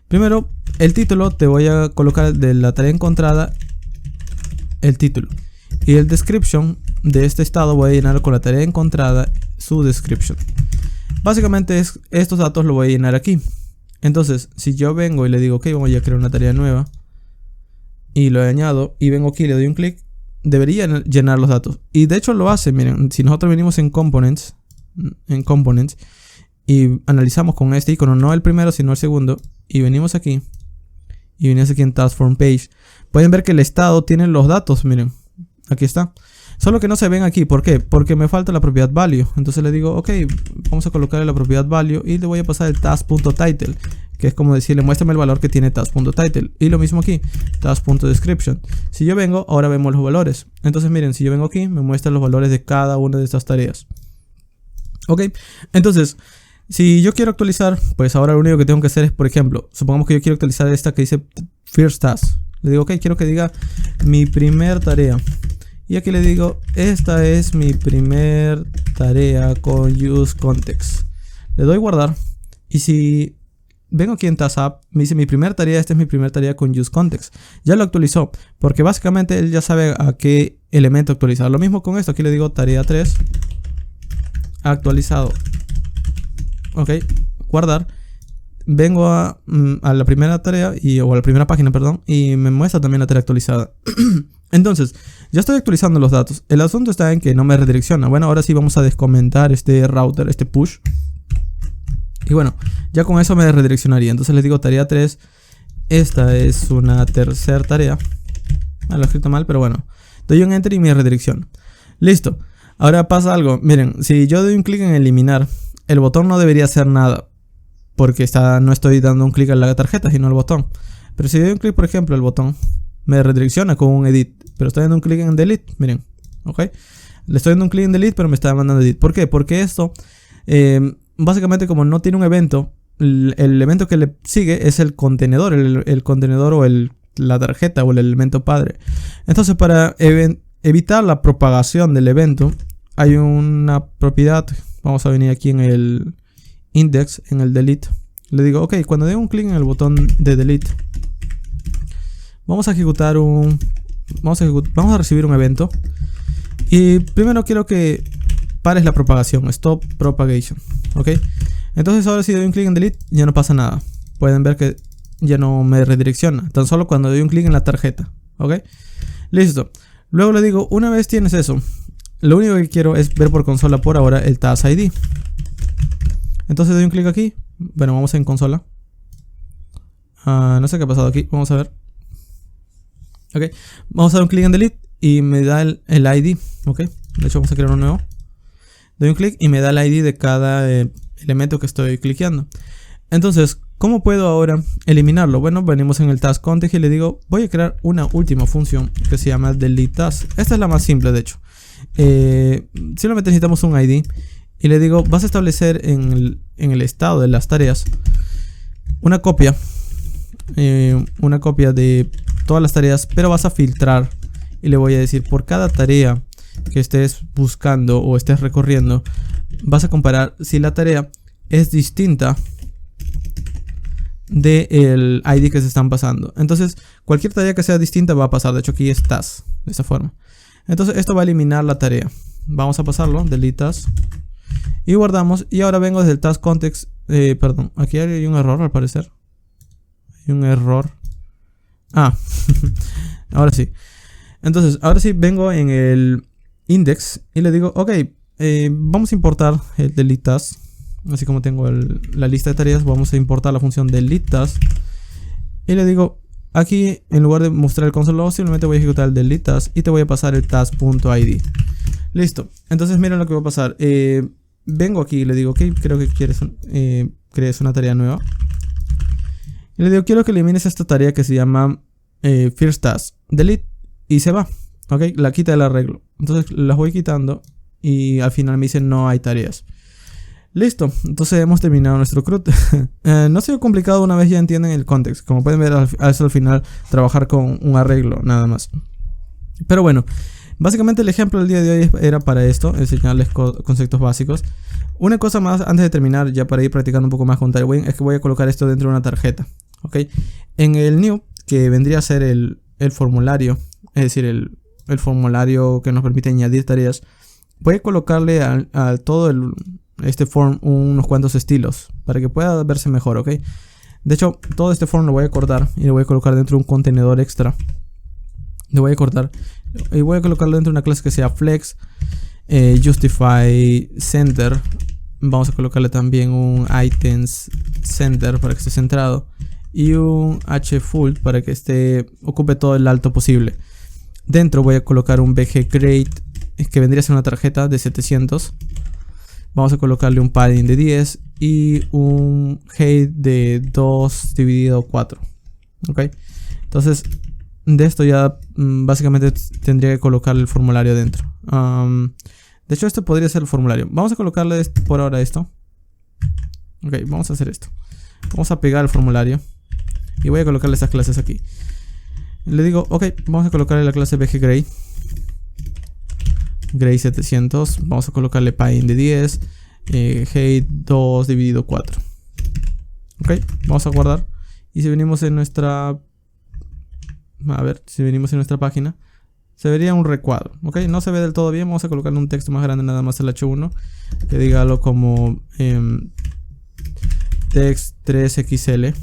Primero, el título, te voy a colocar de la tarea encontrada el título. Y el description de este estado voy a llenarlo con la tarea encontrada, su description. Básicamente estos datos los voy a llenar aquí. Entonces, si yo vengo y le digo, ok, vamos a crear una tarea nueva. Y lo añado y vengo aquí y le doy un clic, debería llenar los datos. Y de hecho lo hace, miren, si nosotros venimos en Components y analizamos con este icono, no el primero sino el segundo, y venimos aquí y vienes aquí en Task Form Page, pueden ver que el estado tiene los datos, miren, aquí está. Solo que no se ven aquí, ¿por qué? Porque me falta la propiedad value. Entonces le digo, ok, vamos a colocarle la propiedad value y le voy a pasar el task.title, que es como decirle, muéstrame el valor que tiene task.title. Y lo mismo aquí, task.description. Si yo vengo, ahora vemos los valores. Entonces miren, si yo vengo aquí, me muestra los valores de cada una de estas tareas. Ok, entonces, si yo quiero actualizar, pues ahora lo único que tengo que hacer es, por ejemplo, supongamos que yo quiero actualizar esta que dice First Task. Le digo, ok, quiero que diga mi primer tarea. Y aquí le digo, esta es mi primer tarea con use context. Le doy guardar. Y si vengo aquí en Task App, me dice mi primera tarea, esta es mi primera tarea con use context. Ya lo actualizó, porque básicamente él ya sabe a qué elemento actualizar. Lo mismo con esto, aquí le digo tarea 3. Actualizado. Ok, guardar. Vengo a la primera tarea, o a la primera página, perdón, y me muestra también la tarea actualizada. Entonces, ya estoy actualizando los datos. El asunto está en que no me redirecciona. Bueno, ahora sí vamos a descomentar este router, este push. Y bueno, ya con eso me redireccionaría. Entonces les digo tarea 3. Esta es una tercera tarea. Lo he escrito mal, pero bueno. Doy un enter y me redirecciona. Listo. Ahora pasa algo. Miren, si yo doy un clic en eliminar, el botón no debería hacer nada. Porque no estoy dando un clic a la tarjeta, sino al botón. Pero si doy un clic, por ejemplo, al botón, me redirecciona con un edit. Pero estoy dando un clic en delete, miren. Ok. Le estoy dando un clic en delete, pero me está mandando edit. ¿Por qué? Porque esto, básicamente como no tiene un evento, el elemento que le sigue es el contenedor. El contenedor o la tarjeta o el elemento padre. Entonces para evitar la propagación del evento, hay una propiedad. Vamos a venir aquí en el index, en el delete. Le digo, ok, cuando dé un clic en el botón de delete, vamos a ejecutar vamos a recibir un evento. Y primero quiero que pares la propagación, stop propagation. Ok, entonces ahora si doy un clic en delete, ya no pasa nada. Pueden ver que ya no me redirecciona, tan solo cuando doy un clic en la tarjeta. Ok, listo. Luego le digo, una vez tienes eso, lo único que quiero es ver por consola por ahora el Task ID. Entonces doy un clic aquí. Bueno, vamos en consola. No sé qué ha pasado aquí. Vamos a ver. Ok. Vamos a dar un clic en delete y me da el ID. Ok. De hecho, vamos a crear un nuevo. Doy un clic y me da el ID de cada elemento que estoy cliqueando. Entonces, ¿cómo puedo ahora eliminarlo? Bueno, venimos en el task context y le digo, voy a crear una última función que se llama delete task. Esta es la más simple, de hecho. Simplemente necesitamos un ID. Y le digo, vas a establecer en el estado de las tareas una copia de todas las tareas, pero vas a filtrar. Y le voy a decir, por cada tarea que estés buscando o estés recorriendo, vas a comparar si la tarea es distinta del ID que se están pasando. Entonces, cualquier tarea que sea distinta va a pasar. De hecho, aquí estás de esta forma. Entonces, esto va a eliminar la tarea. Vamos a pasarlo, delete task. Y guardamos. Y ahora vengo desde el task context. Perdón, aquí hay un error al parecer. Hay un error. Ahora sí. Entonces, ahora sí vengo en el index y le digo, ok, vamos a importar el delete task. Así como tengo la lista de tareas, vamos a importar la función delete task. Y le digo, aquí en lugar de mostrar el console log, simplemente voy a ejecutar el delete task y te voy a pasar el task.id. Listo. Entonces miren lo que va a pasar. Vengo aquí y le digo, ok, creo que crees una tarea nueva. Y le digo, quiero que elimines esta tarea que se llama First Task. Delete. Y se va. Ok, la quita del arreglo. Entonces las voy quitando y al final me dice no hay tareas. Listo, entonces hemos terminado nuestro CRUD. No ha sido complicado una vez ya entienden el contexto. Como pueden ver, al final trabajar con un arreglo, nada más. Pero bueno, básicamente el ejemplo del día de hoy era para esto, enseñarles conceptos básicos. Una cosa más antes de terminar, ya para ir practicando un poco más con Tailwind, es que voy a colocar esto dentro de una tarjeta. ¿Ok? En el new, que vendría a ser el formulario, es decir, el formulario que nos permite añadir tareas, voy a colocarle a todo este form unos cuantos estilos para que pueda verse mejor, ¿ok? De hecho, todo este form lo voy a cortar y lo voy a colocar dentro de un contenedor extra. Lo voy a cortar y voy a colocarlo dentro de una clase que sea flex justify center. Vamos a colocarle también un items center para que esté centrado y un hfull para que ocupe todo el alto posible. Dentro voy a colocar un bg grade que vendría a ser una tarjeta de 700. Vamos a colocarle un padding de 10 y un height de 2 dividido 4. Ok, entonces de esto ya básicamente tendría que colocarle el formulario dentro. De hecho, este podría ser el formulario. Vamos a colocarle por ahora esto. Ok, vamos a hacer esto. Vamos a pegar el formulario y voy a colocarle estas clases aquí. Le digo, ok, vamos a colocarle la clase bg grade. Grade 700. Vamos a colocarle padding de 10. Height 2 dividido 4. Ok, vamos a guardar. Y si venimos en nuestra... A ver, si venimos en nuestra página, se vería un recuadro. Ok, no se ve del todo bien. Vamos a colocarle un texto más grande, nada más el H1. Que diga algo como text 3XL.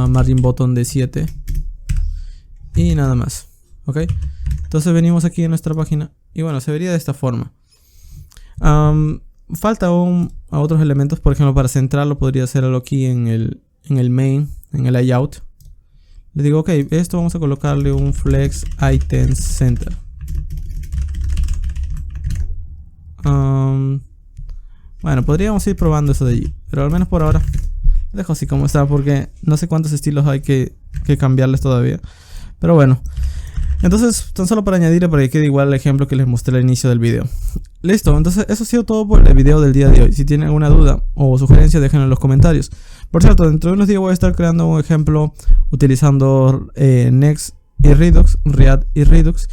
Margin button de 7. Y nada más. Ok, entonces venimos aquí en nuestra página. Y bueno, se vería de esta forma. Falta aún a otros elementos. Por ejemplo, para centrarlo podría hacerlo aquí en el main, en el layout. Le digo, ok, esto vamos a colocarle un flex item center. Bueno, podríamos ir probando eso de allí, pero al menos por ahora lo dejo así como está, porque no sé cuántos estilos hay que cambiarles todavía. Pero bueno, entonces tan solo para añadirle para que quede igual el ejemplo que les mostré al inicio del video. Listo, entonces eso ha sido todo por el video del día de hoy. Si tienen alguna duda o sugerencia, déjenlo en los comentarios. Por cierto, dentro de unos días voy a estar creando un ejemplo utilizando Next y Redux, React y Redux.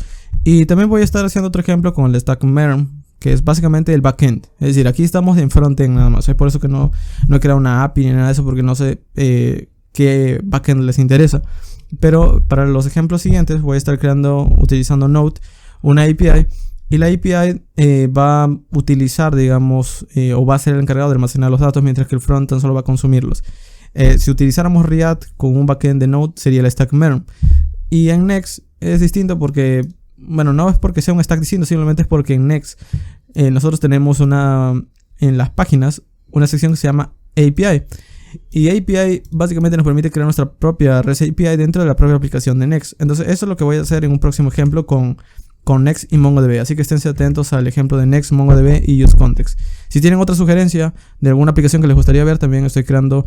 Y también voy a estar haciendo otro ejemplo con el Stack Merm, que es básicamente el backend. Es decir, aquí estamos en frontend nada más. Es por eso que no he creado una API ni nada de eso, porque no sé qué backend les interesa. Pero para los ejemplos siguientes voy a estar utilizando Node, una API. Y la API va a utilizar, digamos, o va a ser el encargado de almacenar los datos, mientras que el front tan solo va a consumirlos. Si utilizáramos React con un backend de Node, sería el Stack Merm. Y en Next es distinto porque, bueno, no es porque sea un stack distinto, simplemente es porque en Next nosotros tenemos en las páginas una sección que se llama API. Y API básicamente nos permite crear nuestra propia REST API dentro de la propia aplicación de Next. Entonces eso es lo que voy a hacer en un próximo ejemplo con Next y MongoDB. Así que esténse atentos al ejemplo de Next, MongoDB y UseContext. Si tienen otra sugerencia de alguna aplicación que les gustaría ver, también estoy creando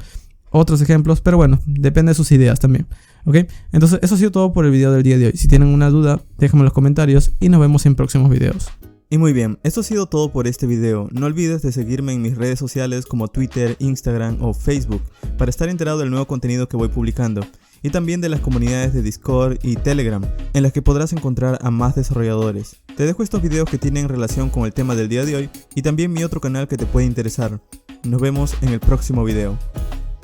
otros ejemplos. Pero bueno, depende de sus ideas también. ¿Ok? Entonces eso ha sido todo por el video del día de hoy. Si tienen una duda, déjenme en los comentarios y nos vemos en próximos videos. Y muy bien, esto ha sido todo por este video. No olvides de seguirme en mis redes sociales como Twitter, Instagram o Facebook para estar enterado del nuevo contenido que voy publicando, y también de las comunidades de Discord y Telegram en las que podrás encontrar a más desarrolladores. Te dejo estos videos que tienen relación con el tema del día de hoy y también mi otro canal que te puede interesar. Nos vemos en el próximo video.